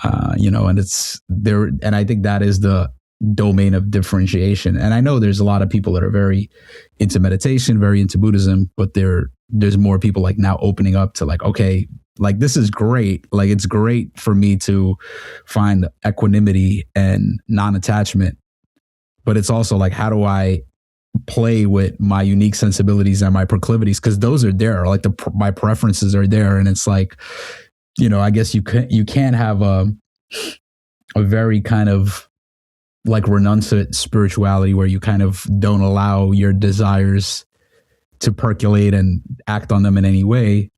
And it's there. And I think that is the domain of differentiation. And I know there's a lot of people that are very into meditation, very into Buddhism, but there's more people like now opening up to like, okay, like, this is great. Like, it's great for me to find equanimity and non-attachment, but it's also like, how do I play with my unique sensibilities and my proclivities? Because those are there, like my preferences are there. And it's like, I guess you can't have a very kind of like renunciate spirituality where you kind of don't allow your desires to percolate and act on them in any way.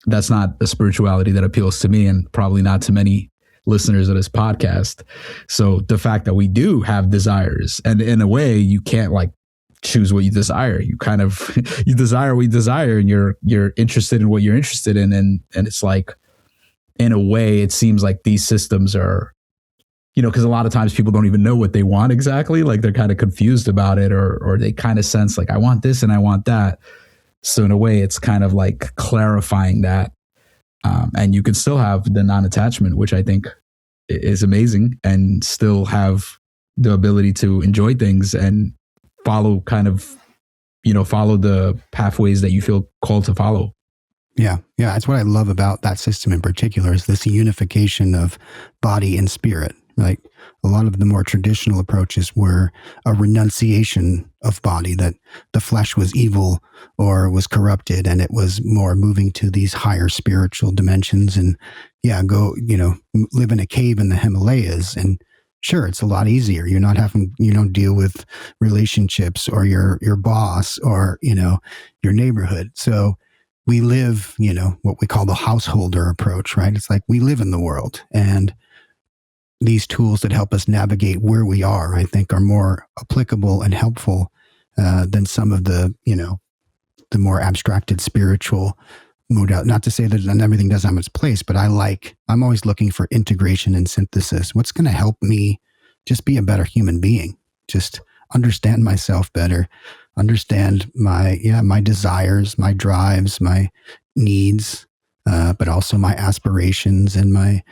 That's not a spirituality that appeals to me, and probably not to many listeners of this podcast. So the fact that we do have desires, and in a way you can't like choose what you desire. You kind of, you desire what you desire, and you're interested in what you're interested in. And it's like, in a way, it seems like these systems are, because a lot of times people don't even know what they want exactly. Like, they're kind of confused about it, or they kind of sense like, I want this and I want that. So in a way, it's kind of like clarifying that. And you can still have the non-attachment, which I think is amazing, and still have the ability to enjoy things and follow follow the pathways that you feel called to follow. Yeah. That's what I love about that system in particular, is this unification of body and spirit. Like, a lot of the more traditional approaches were a renunciation of body, that the flesh was evil or was corrupted, and it was more moving to these higher spiritual dimensions and go, live in a cave in the Himalayas. And sure, it's a lot easier. You don't deal with relationships or your boss or, your neighborhood. So we live, what we call the householder approach, right? It's like we live in the world, and these tools that help us navigate where we are, I think, are more applicable and helpful than some of the, the more abstracted spiritual modal. Not to say that everything does have its place, but I'm always looking for integration and synthesis. What's going to help me just be a better human being? Just understand myself better, understand my desires, my drives, my needs, but also my aspirations and my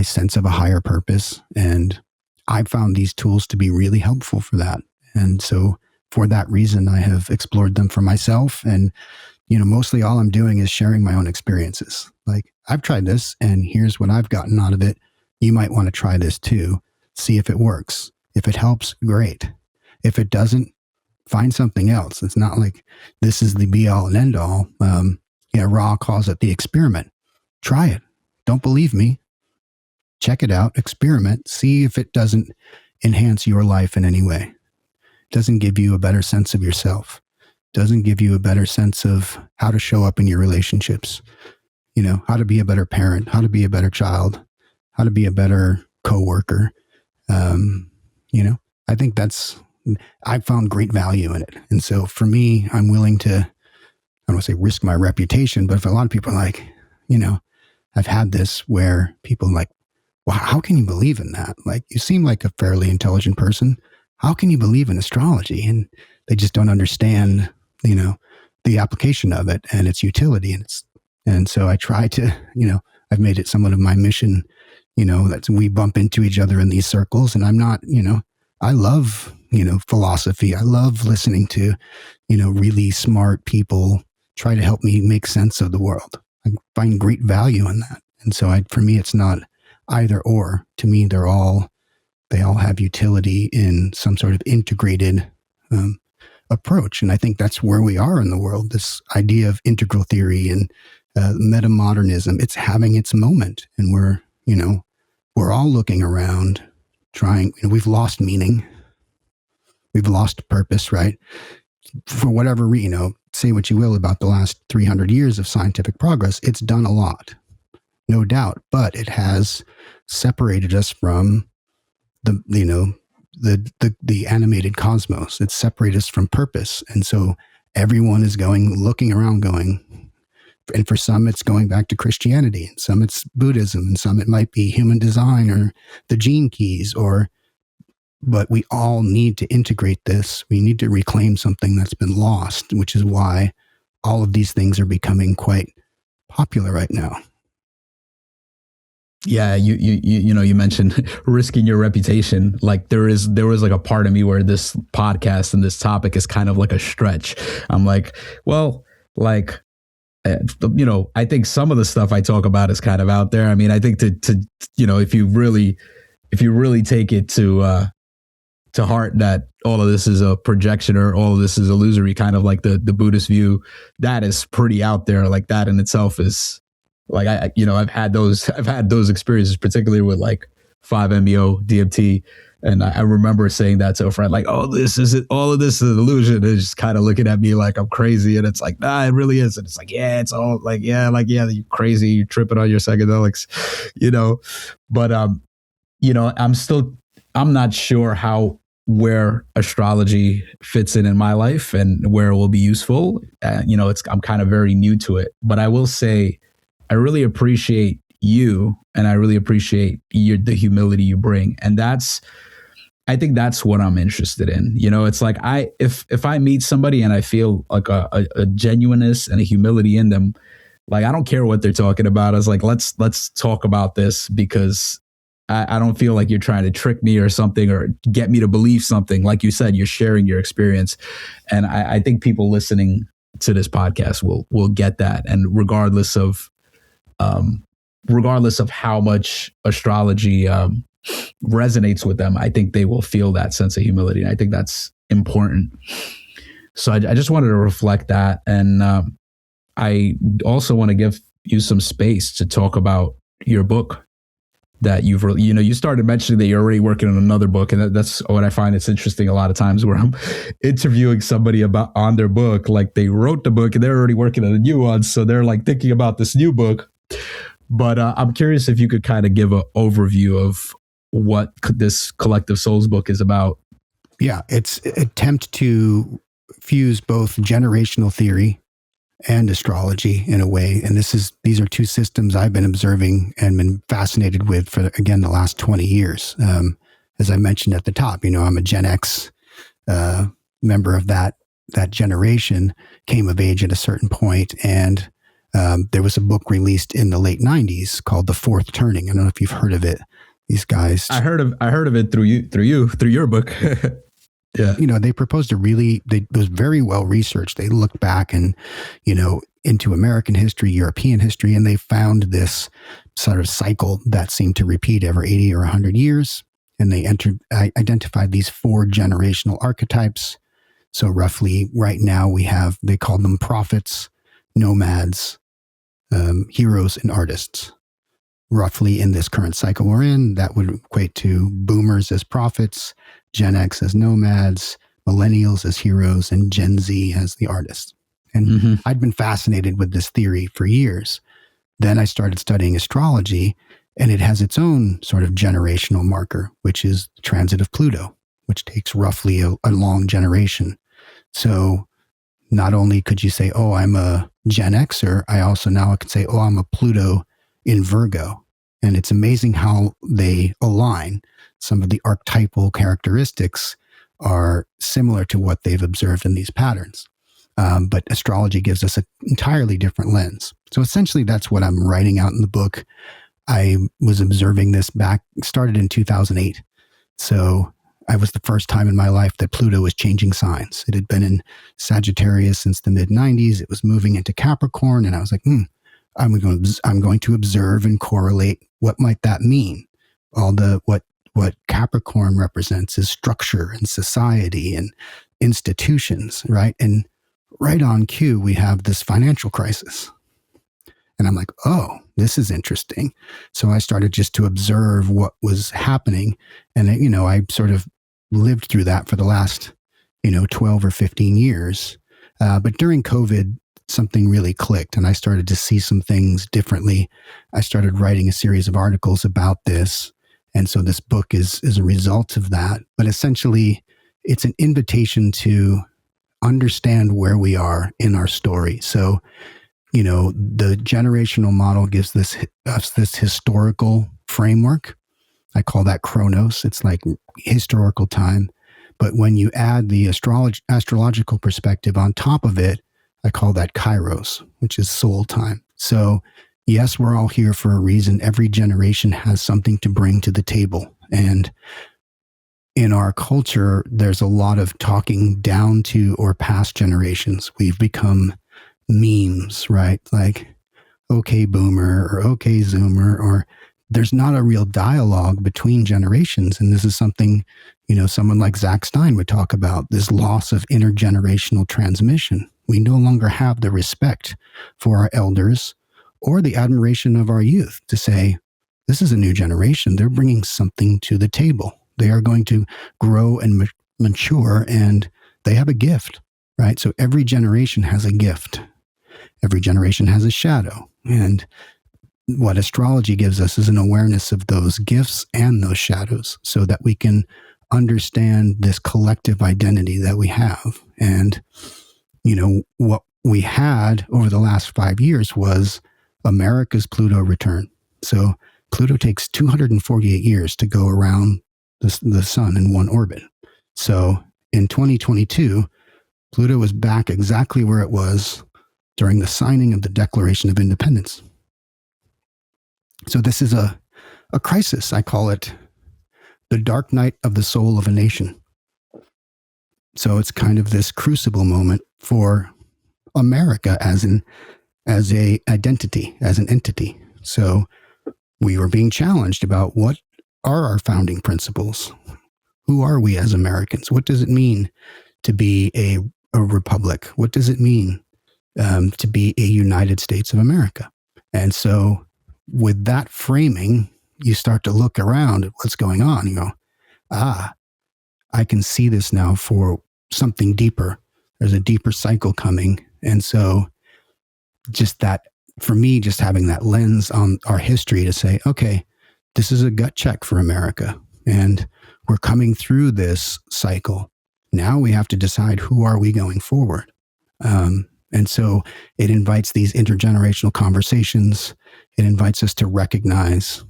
sense of a higher purpose. And I found these tools to be really helpful for that. And so for that reason, I have explored them for myself. And, mostly all I'm doing is sharing my own experiences. Like, I've tried this and here's what I've gotten out of it. You might want to try this too. See if it works. If it helps, great. If it doesn't, find something else. It's not like this is the be all and end all. Ra calls it the experiment. Try it. Don't believe me. Check it out, experiment, see if it doesn't enhance your life in any way. Doesn't give you a better sense of yourself. Doesn't give you a better sense of how to show up in your relationships. How to be a better parent, how to be a better child, how to be a better coworker. I think I've found great value in it. And so for me, I'm willing to, I don't want to say risk my reputation, but if a lot of people are like, I've had this where people are like, wow, how can you believe in that? Like, you seem like a fairly intelligent person. How can you believe in astrology? And they just don't understand, the application of it and its utility. And so I try to, I've made it somewhat of my mission, that we bump into each other in these circles. And I'm not, I love, philosophy. I love listening to, really smart people try to help me make sense of the world. I find great value in that. And so for me, it's not either or. To me, they all have utility in some sort of integrated approach. And I think that's where we are in the world. This idea of integral theory and metamodernism, it's having its moment. And we're all looking around trying, we've lost meaning. We've lost purpose, right? For whatever reason, say what you will about the last 300 years of scientific progress, it's done a lot, no doubt, but it has separated us from the animated cosmos. It's separated us from purpose. And so everyone is looking around going, and for some it's going back to Christianity, and some it's Buddhism, and some it might be human design or the gene keys, but we all need to integrate this. We need to reclaim something that's been lost, which is why all of these things are becoming quite popular right now. Yeah, you mentioned risking your reputation. Like there was like a part of me where this podcast and this topic is kind of like a stretch. I'm like, well, like I think some of the stuff I talk about is kind of out there. I mean, I think to if you really take it to heart that all of this is a projection or all of this is illusory, kind of like the Buddhist view, that is pretty out there. Like that in itself is like, I've had those experiences, particularly with like 5-MeO, DMT. And I remember saying that to a friend, like, oh, this is it. All of this is an illusion. And just kind of looking at me like I'm crazy. And it's like, nah, it really is. And it's like, yeah, it's all like, yeah, you're crazy. You're tripping on your psychedelics, But, I'm not sure where astrology fits in my life and where it will be useful. I'm kind of very new to it. But I will say, I really appreciate you and I really appreciate the humility you bring. And I think that's what I'm interested in. It's like if I meet somebody and I feel like a genuineness and a humility in them, like I don't care what they're talking about. I was like, let's talk about this because I don't feel like you're trying to trick me or something or get me to believe something. Like you said, you're sharing your experience. And I think people listening to this podcast will get that. And regardless of how much astrology resonates with them, I think they will feel that sense of humility. And I think that's important. So I just wanted to reflect that. And I also want to give you some space to talk about your book that you started mentioning that you're already working on another book. And that's what I find it's interesting a lot of times where I'm interviewing somebody on their book, like they wrote the book and they're already working on a new one. So they're like thinking about this new book. But I'm curious if you could kind of give an overview of what this Collective Souls book is about. Yeah, it's an attempt to fuse both generational theory and astrology in a way. And these are two systems I've been observing and been fascinated with for, again, the last 20 years. As I mentioned at the top, I'm a Gen X member of that generation, came of age at a certain point, and there was a book released in the late 90s called The Fourth Turning. I don't know if you've heard of it. These guys. I heard of it through your book. Yeah. They proposed it was very well researched. They looked back and, into American history, European history, and they found this sort of cycle that seemed to repeat every 80 or 100 years. And they identified these 4 generational archetypes. So roughly right now they call them prophets, nomads, heroes, and artists. Roughly in this current cycle we're in, that would equate to boomers as prophets, Gen X as nomads, millennials as heroes, and Gen Z as the artists. And I'd been fascinated with this theory for years. Then I started studying astrology, and it has its own sort of generational marker, which is the transit of Pluto, which takes roughly a long generation. So not only could you say, oh, I'm a Gen Xer, I could say, oh, I'm a Pluto in Virgo. And it's amazing how they align. Some of the archetypal characteristics are similar to what they've observed in these patterns. But astrology gives us an entirely different lens. So essentially, that's what I'm writing out in the book. I was observing this started in 2008. So I was the first time in my life that Pluto was changing signs. It had been in Sagittarius since the mid-90s. It was moving into Capricorn. And I was like, I'm going to observe and correlate. What might that mean? What Capricorn represents is structure and society and institutions, right? And right on cue, we have this financial crisis. And I'm like, oh, this is interesting. So I started just to observe what was happening. And, I sort of lived through that for the last, 12 or 15 years. But during COVID, something really clicked and I started to see some things differently. I started writing a series of articles about this. And so this book is a result of that. But essentially, it's an invitation to understand where we are in our story. So, the generational model gives us this historical framework. I call that chronos. It's like historical time. But when you add the astrological perspective on top of it, I call that kairos, which is soul time. So yes, we're all here for a reason. Every generation has something to bring to the table. And in our culture, there's a lot of talking down to or past generations. We've become memes, right? Like, okay, boomer or okay, zoomer, or there's not a real dialogue between generations. And this is something, someone like Zach Stein would talk about, this loss of intergenerational transmission. We no longer have the respect for our elders or the admiration of our youth to say, this is a new generation. They're bringing something to the table. They are going to grow and mature, and they have a gift, right? So every generation has a gift. Every generation has a shadow. And what astrology gives us is an awareness of those gifts and those shadows so that we can understand this collective identity that we have. And, what we had over the last 5 years was America's Pluto return. So Pluto takes 248 years to go around the sun in one orbit. So in 2022, Pluto was back exactly where it was during the signing of the Declaration of Independence. So this is a crisis. I call it the dark night of the soul of a nation. So it's kind of this crucible moment for America as a identity, as an entity. So we were being challenged about what are our founding principles? Who are we as Americans? What does it mean to be a republic? What does it mean to be a United States of America? And so with that framing, you start to look around at what's going on. You go, I can see this now for something deeper. There's a deeper cycle coming. And so just that, for me, just having that lens on our history to say, okay, this is a gut check for America. And we're coming through this cycle. Now we have to decide, who are we going forward? And so it invites these intergenerational conversations. It invites us to recognize,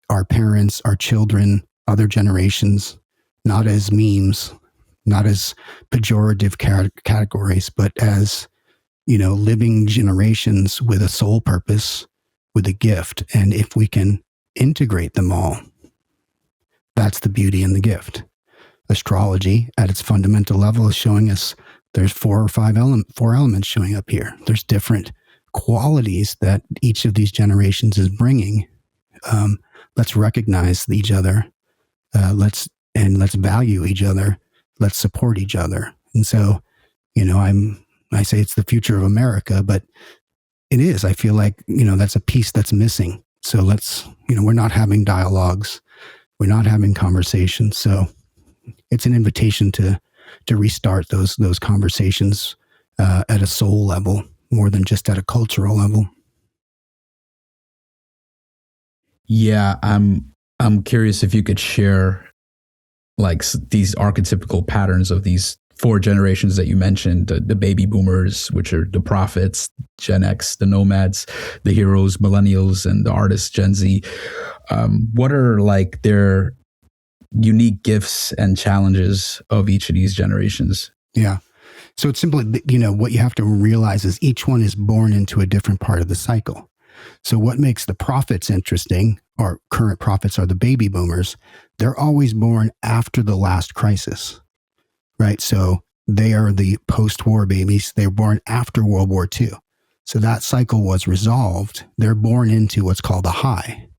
our parents, our children, other generations, not as memes, not as pejorative categories, but as, living generations with a soul purpose, with a gift. And if we can integrate them all, that's the beauty and the gift. Astrology at its fundamental level is showing us there's four elements showing up here. There's different qualities that each of these generations is bringing. Let's recognize each other. Let's value each other. Let's support each other. And so, I say it's the future of America, but it is. I feel like, that's a piece that's missing. So we're not having dialogues. We're not having conversations. So it's an invitation to restart those conversations at a soul level more than just at a cultural level. Yeah, I'm curious if you could share like these archetypical patterns of these 4 generations that you mentioned, the baby boomers, which are the prophets, Gen X, the nomads, the heroes, millennials, and the artists, Gen Z. What are like their unique gifts and challenges of each of these generations? Yeah. So it's simply, what you have to realize is each one is born into a different part of the cycle. So what makes the prophets interesting, or current prophets are the baby boomers, they're always born after the last crisis, right? So they are the post-war babies. They were born after World War II. So that cycle was resolved. They're born into what's called a high.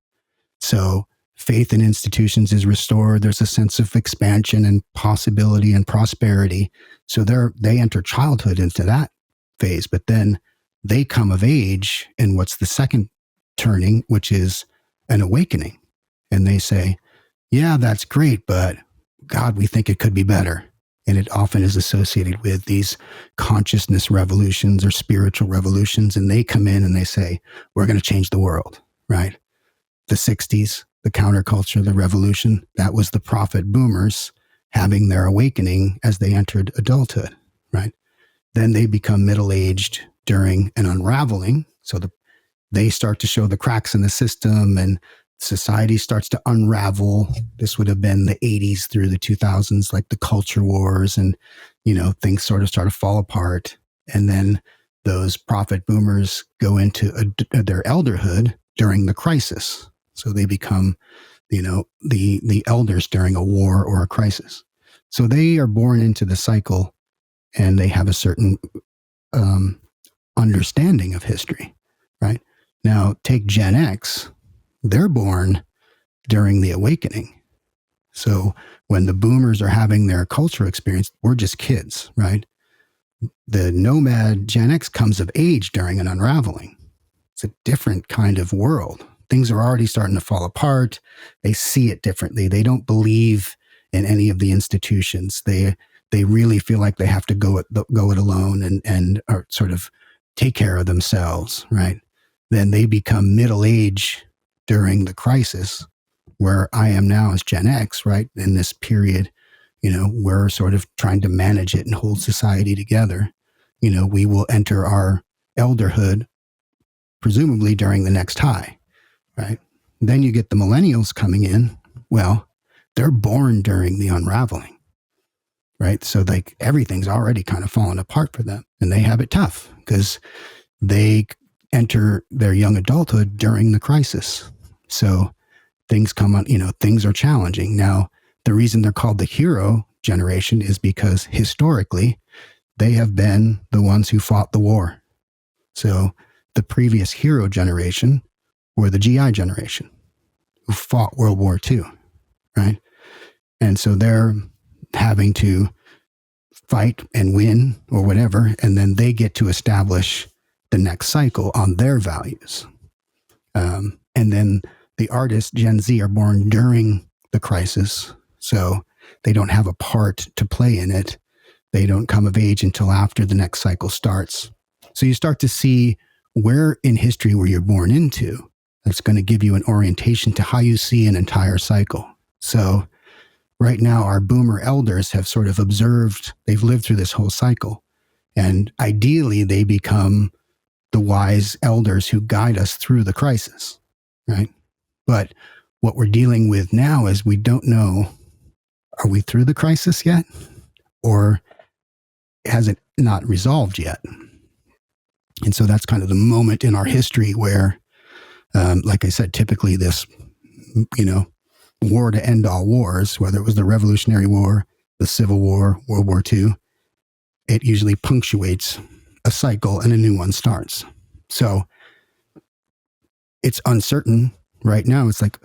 So faith in institutions is restored. There's a sense of expansion and possibility and prosperity. So they enter childhood into that phase, but then they come of age in what's the second turning, which is an awakening. And they say, yeah, that's great, but God, we think it could be better. And it often is associated with these consciousness revolutions or spiritual revolutions. And they come in and they say, we're going to change the world, right? The 60s, the counterculture, the revolution, that was the prophet boomers having their awakening as they entered adulthood, right? Then they become middle-aged during an unraveling. So they start to show the cracks in the system and society starts to unravel. This would have been the 80s through the 2000s, like the culture wars, and, things sort of start to fall apart. And then those prophet boomers go into their elderhood during the crisis. So they become, the elders during a war or a crisis. So they are born into the cycle and they have a certain understanding of history, right? Now, take Gen X. They're born during the awakening. So when the boomers are having their cultural experience, we're just kids, right? The nomad Gen X comes of age during an unraveling. It's a different kind of world. Things are already starting to fall apart. They see it differently. They don't believe in any of the institutions. They really feel like they have to go it alone and are sort of take care of themselves, right? Then they become middle age during the crisis, where I am now as Gen X, right? In this period, we're sort of trying to manage it and hold society together. We will enter our elderhood, presumably during the next high, right? Then you get the millennials coming in. Well, they're born during the unraveling, right? So like everything's already kind of fallen apart for them, and they have it tough because they enter their young adulthood during the crisis. So things come on, things are challenging. Now, the reason they're called the hero generation is because historically they have been the ones who fought the war. So the previous hero generation were the GI generation who fought World War II, right? And so they're having to fight and win or whatever, and then they get to establish the next cycle on their values. And then the artists, Gen Z, are born during the crisis, so they don't have a part to play in it. They don't come of age until after the next cycle starts. So you start to see where in history were you born into. That's going to give you an orientation to how you see an entire cycle. So right now, our boomer elders have sort of observed, they've lived through this whole cycle. And ideally, they become the wise elders who guide us through the crisis, right? But what we're dealing with now is we don't know, are we through the crisis yet? Or has it not resolved yet? And so that's kind of the moment in our history where, like I said, typically this, war to end all wars, whether it was the Revolutionary War, the Civil War, World War II, it usually punctuates a cycle and a new one starts. So it's uncertain right now. It's like,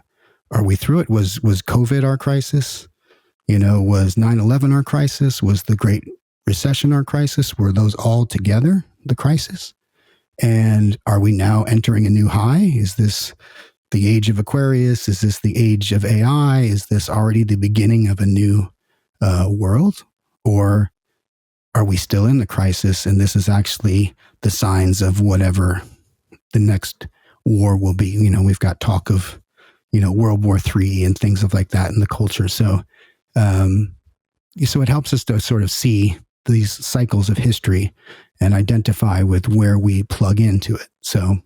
are we through it? Was COVID our crisis? Was 9/11 our crisis? Was the Great Recession our crisis? Were those all together the crisis? And are we now entering a new high? Is this the age of Aquarius? Is this the age of AI? Is this already the beginning of a new world? Or are we still in the crisis and this is actually the signs of whatever the next war will be? We've got talk of, World War III and things like that in the culture. So it helps us to sort of see these cycles of history and identify with where we plug into it. So,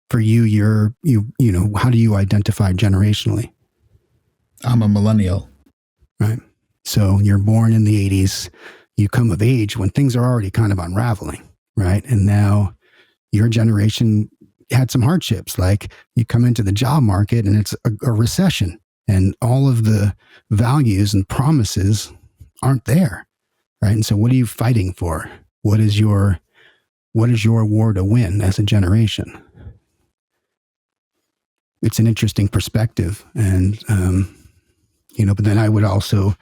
for you, how do you identify generationally? I'm a millennial. Right. So you're born in the 80s. You come of age when things are already kind of unraveling, right? And now your generation had some hardships. Like you come into the job market and it's a recession and all of the values and promises aren't there, right? And so what are you fighting for? What is your war to win as a generation? It's an interesting perspective. And, but then I would also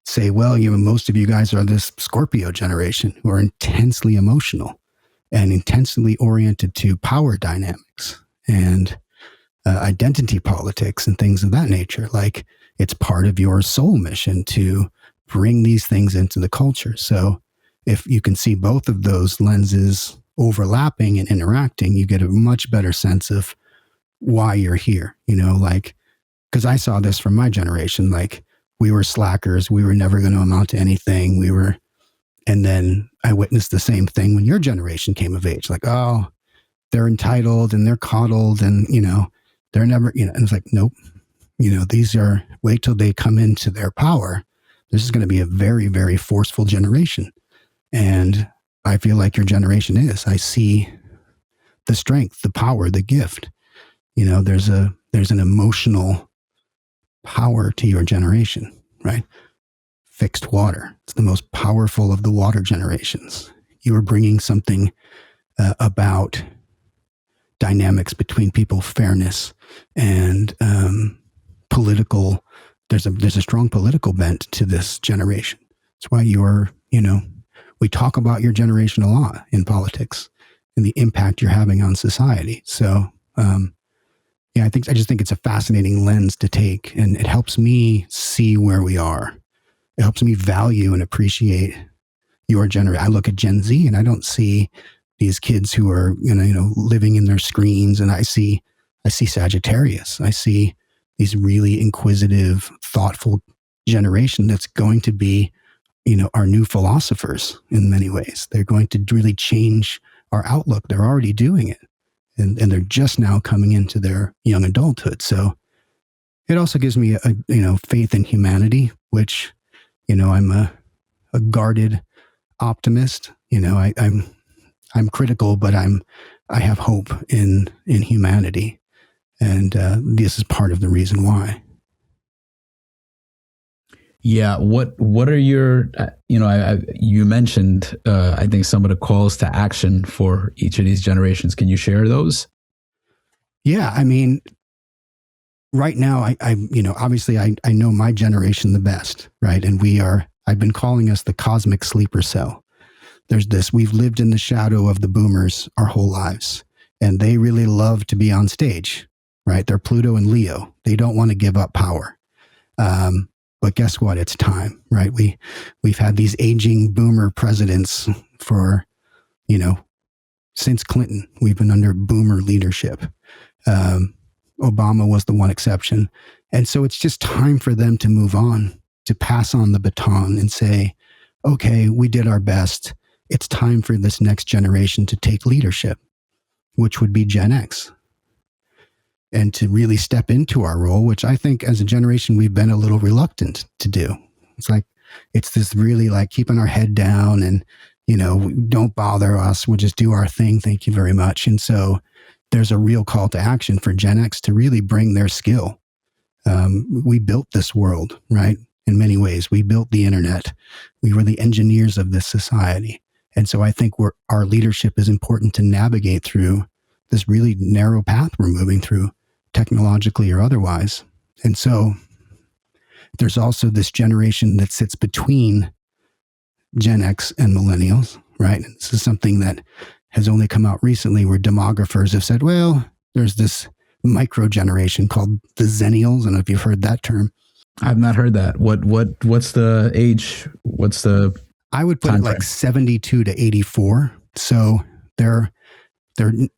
say, well, most of you guys are this Scorpio generation who are intensely emotional and intensely oriented to power dynamics and identity politics and things of that nature. Like it's part of your soul mission to bring these things into the culture. So if you can see both of those lenses overlapping and interacting, you get a much better sense of why you're here, because I saw this from my generation, like we were slackers. We were never going to amount to anything. And then I witnessed the same thing when your generation came of age, like, oh, they're entitled and they're coddled and, they're never, and it's like, nope, these are, wait till they come into their power. This is going to be a very, very forceful generation. And I feel like your generation is. I see the strength, the power, the gift. There's an emotional power to your generation, right? Fixed water. It's the most powerful of the water generations. You were bringing something about dynamics between people, fairness, and political. There's a strong political bent to this generation. That's why we talk about your generation a lot in politics and the impact you're having on society. So, I just think it's a fascinating lens to take, and it helps me see where we are. It helps me value and appreciate your generation. I look at Gen Z and I don't see these kids who are, living in their screens. And I see Sagittarius. I see these really inquisitive, thoughtful generation that's going to be, our new philosophers in many ways. They're going to really change our outlook. They're already doing it. And they're just now coming into their young adulthood. So it also gives me faith in humanity, which, I'm a guarded optimist. I'm critical, but I have hope in humanity. And this is part of the reason why. Yeah. What are your, you mentioned, I think some of the calls to action for each of these generations. Can you share those? Yeah. I mean, right now, I obviously I know my generation the best, right? And I've been calling us the cosmic sleeper cell. We've lived in the shadow of the boomers our whole lives, and they really love to be on stage, right? They're Pluto and Leo. They don't want to give up power. But guess what? It's time, right? We've had these aging boomer presidents for, since Clinton. We've been under boomer leadership. Obama was the one exception. And so it's just time for them to move on, to pass on the baton and say, okay, we did our best. It's time for this next generation to take leadership, which would be Gen X. And to really step into our role, which I think as a generation, we've been a little reluctant to do. It's this really like keeping our head down and, don't bother us. We'll just do our thing. Thank you very much. And so there's a real call to action for Gen X to really bring their skill. We built this world, right? In many ways, we built the internet. We were the engineers of this society. And so I think our leadership is important to navigate through this really narrow path we're moving through, technologically or otherwise. And so there's also this generation that sits between Gen X and millennials, right? And this is something that has only come out recently where demographers have said, well, there's this micro generation called the Zennials. I don't know if you've heard that term. I've not heard that. What's the age? What's the I would put it like 72 to 84. So they're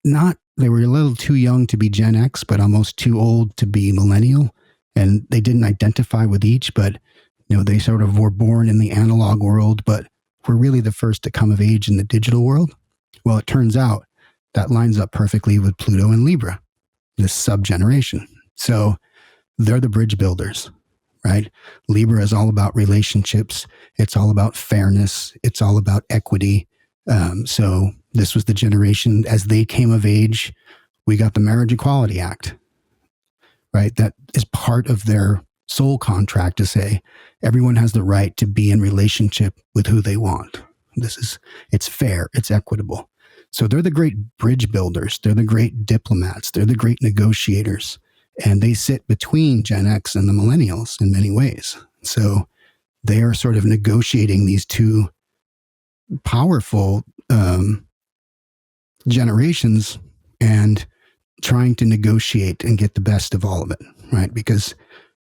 not, they were a little too young to be Gen X, but almost too old to be millennial. And they didn't identify with each, but they sort of were born in the analog world, but were really the first to come of age in the digital world. Well, it turns out that lines up perfectly with Pluto and Libra, this sub-generation. So they're the bridge builders, right? Libra is all about relationships. It's all about fairness. It's all about equity. So this was the generation, as they came of age, we got the Marriage Equality Act, right? That is part of their soul contract to say everyone has the right to be in relationship with who they want. It's fair, it's equitable. So they're the great bridge builders. They're the great diplomats. They're the great negotiators. And they sit between Gen X and the millennials in many ways. So they are sort of negotiating these two powerful generations and trying to negotiate and get the best of all of it, right? Because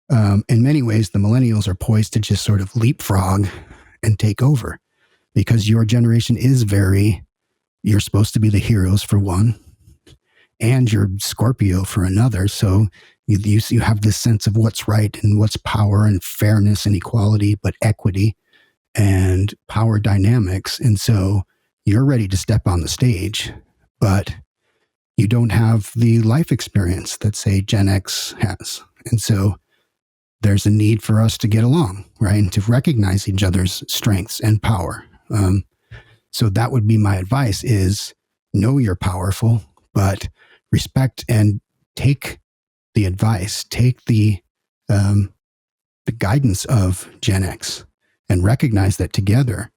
in many ways, the millennials are poised to just sort of leapfrog and take over, because your generation is you're supposed to be the heroes for one, and you're Scorpio for another. So you have this sense of what's right and what's power and fairness and equality, but equity and power dynamics. And so you're ready to step on the stage, but you don't have the life experience that, say, Gen X has. And so there's a need for us to get along, right? And to recognize each other's strengths and power. So that would be my advice is know you're powerful, but respect and take the advice, take the guidance of Gen X and recognize that together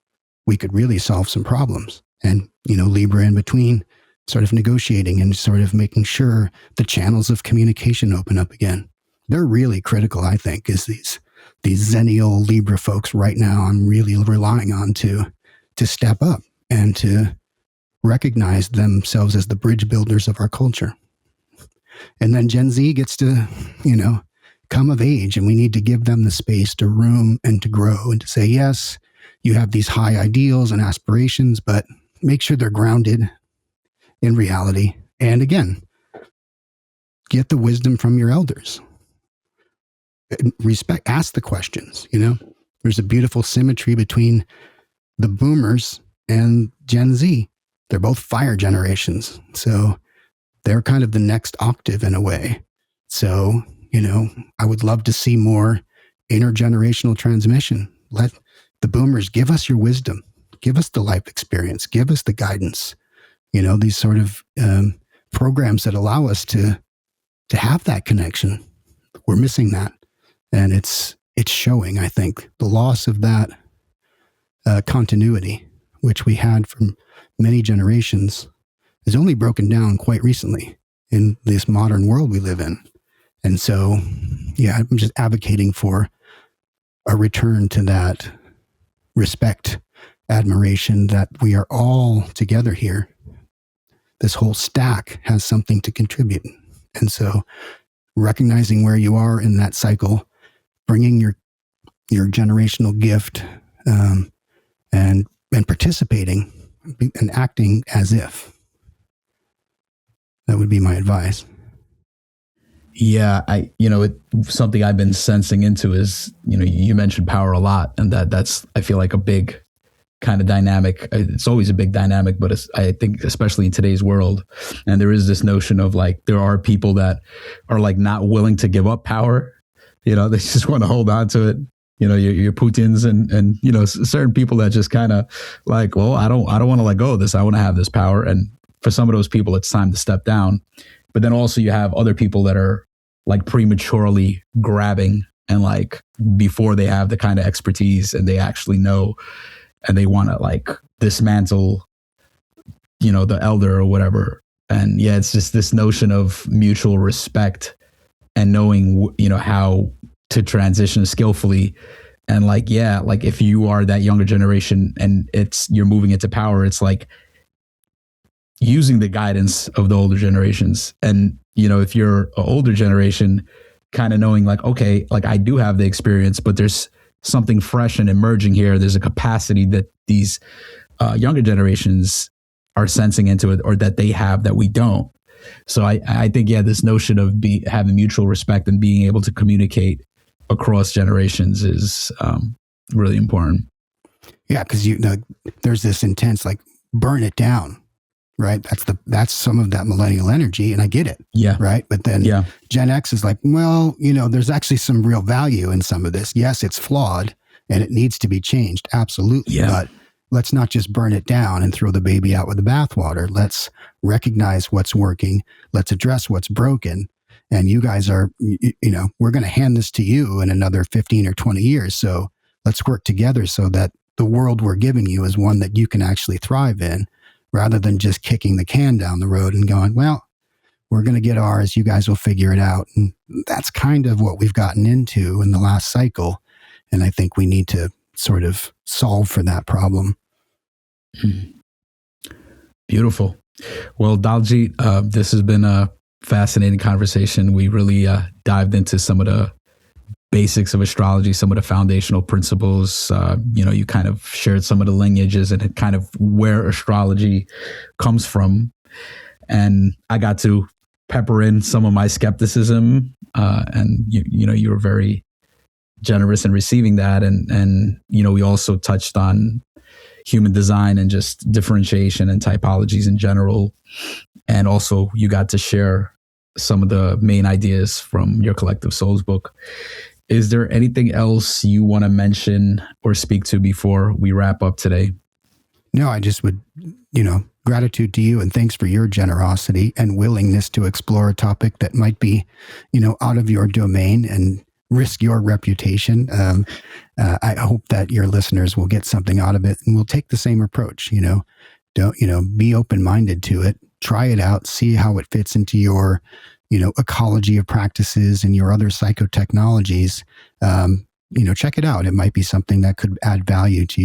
we could really solve some problems. and, Libra in between, sort of negotiating and sort of making sure the channels of communication open up again. They're really critical, I think, is these Zennial Libra folks right now I'm really relying on to step up and to recognize themselves as the bridge builders of our culture. And then Gen Z gets to, come of age, and we need to give them the space to room and to grow and to say, yes, you have these high ideals and aspirations, but make sure they're grounded in reality. And again, get the wisdom from your elders. Respect, ask the questions, There's a beautiful symmetry between the boomers and Gen Z. They're both fire generations. So they're kind of the next octave in a way. So, I would love to see more intergenerational transmission. Let the boomers give us your wisdom, give us the life experience, give us the guidance, these sort of programs that allow us to have that connection. We're missing that. And it's showing, I think, the loss of that continuity, which we had from many generations, is only broken down quite recently in this modern world we live in. And so, I'm just advocating for a return to that respect, admiration, that we are all together here. This whole stack has something to contribute. And so recognizing where you are in that cycle, bringing your generational gift, and participating and acting as if. That would be my advice. Yeah, something I've been sensing into is, you mentioned power a lot, and that's, I feel like, a big kind of dynamic. It's always a big dynamic, but I think especially in today's world, and there is this notion of like, there are people that are like not willing to give up power. They just want to hold on to it. Your Putins and certain people that just kind of like, well, I don't want to let go of this. I want to have this power. And for some of those people, it's time to step down. But then also you have other people that are like prematurely grabbing, and like before they have the kind of expertise and they actually know, and they want to like dismantle, the elder or whatever. And it's just this notion of mutual respect and knowing, how to transition skillfully. And like, if you are that younger generation and you're moving into power, it's like using the guidance of the older generations. And, if you're an older generation, kind of knowing like, okay, like I do have the experience, but there's something fresh and emerging here. There's a capacity that these younger generations are sensing into it, or that they have that we don't. So I think, this notion of having mutual respect and being able to communicate across generations is really important. Yeah, because there's this intense like burn it down, right? That's some of that millennial energy, and I get it. Yeah. Right. But then Gen X is like, well, there's actually some real value in some of this. Yes, it's flawed and it needs to be changed. Absolutely. Yeah. But let's not just burn it down and throw the baby out with the bathwater. Let's recognize what's working. Let's address what's broken. And you guys are, we're going to hand this to you in another 15 or 20 years. So let's work together so that the world we're giving you is one that you can actually thrive in, rather than just kicking the can down the road and going, well, we're going to get ours. You guys will figure it out. And that's kind of what we've gotten into in the last cycle. And I think we need to sort of solve for that problem. Beautiful. Well, Daljeet, this has been a fascinating conversation. We really dived into some of the basics of astrology, some of the foundational principles. You kind of shared some of the lineages and kind of where astrology comes from. And I got to pepper in some of my skepticism. And you were very generous in receiving that. And we also touched on human design and just differentiation and typologies in general. And also you got to share some of the main ideas from your Collective Souls book. Is there anything else you want to mention or speak to before we wrap up today? No, I just would, gratitude to you and thanks for your generosity and willingness to explore a topic that might be, out of your domain and risk your reputation. I hope that your listeners will get something out of it and will take the same approach, Don't, be open-minded to it. Try it out, see how it fits into your, ecology of practices and your other psychotechnologies. Check it out. It might be something that could add value to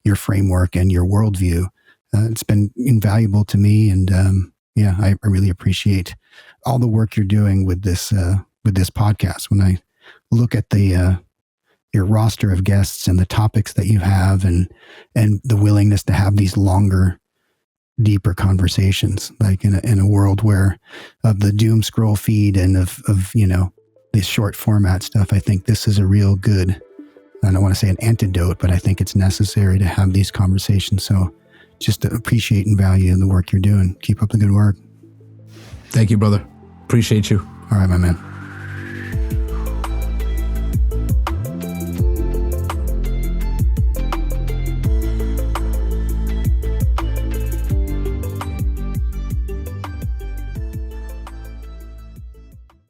your framework and your worldview. It's been invaluable to me. And I really appreciate all the work you're doing with this podcast. When I look at your roster of guests and the topics that you have and the willingness to have these longer, deeper conversations, like in a world where of the doom scroll feed and of this short format stuff, I think this is a real good, I don't want to say an antidote, but I think it's necessary to have these conversations. So just to appreciate and value the work you're doing. Keep up the good work. Thank you, brother. Appreciate you. All right, my man.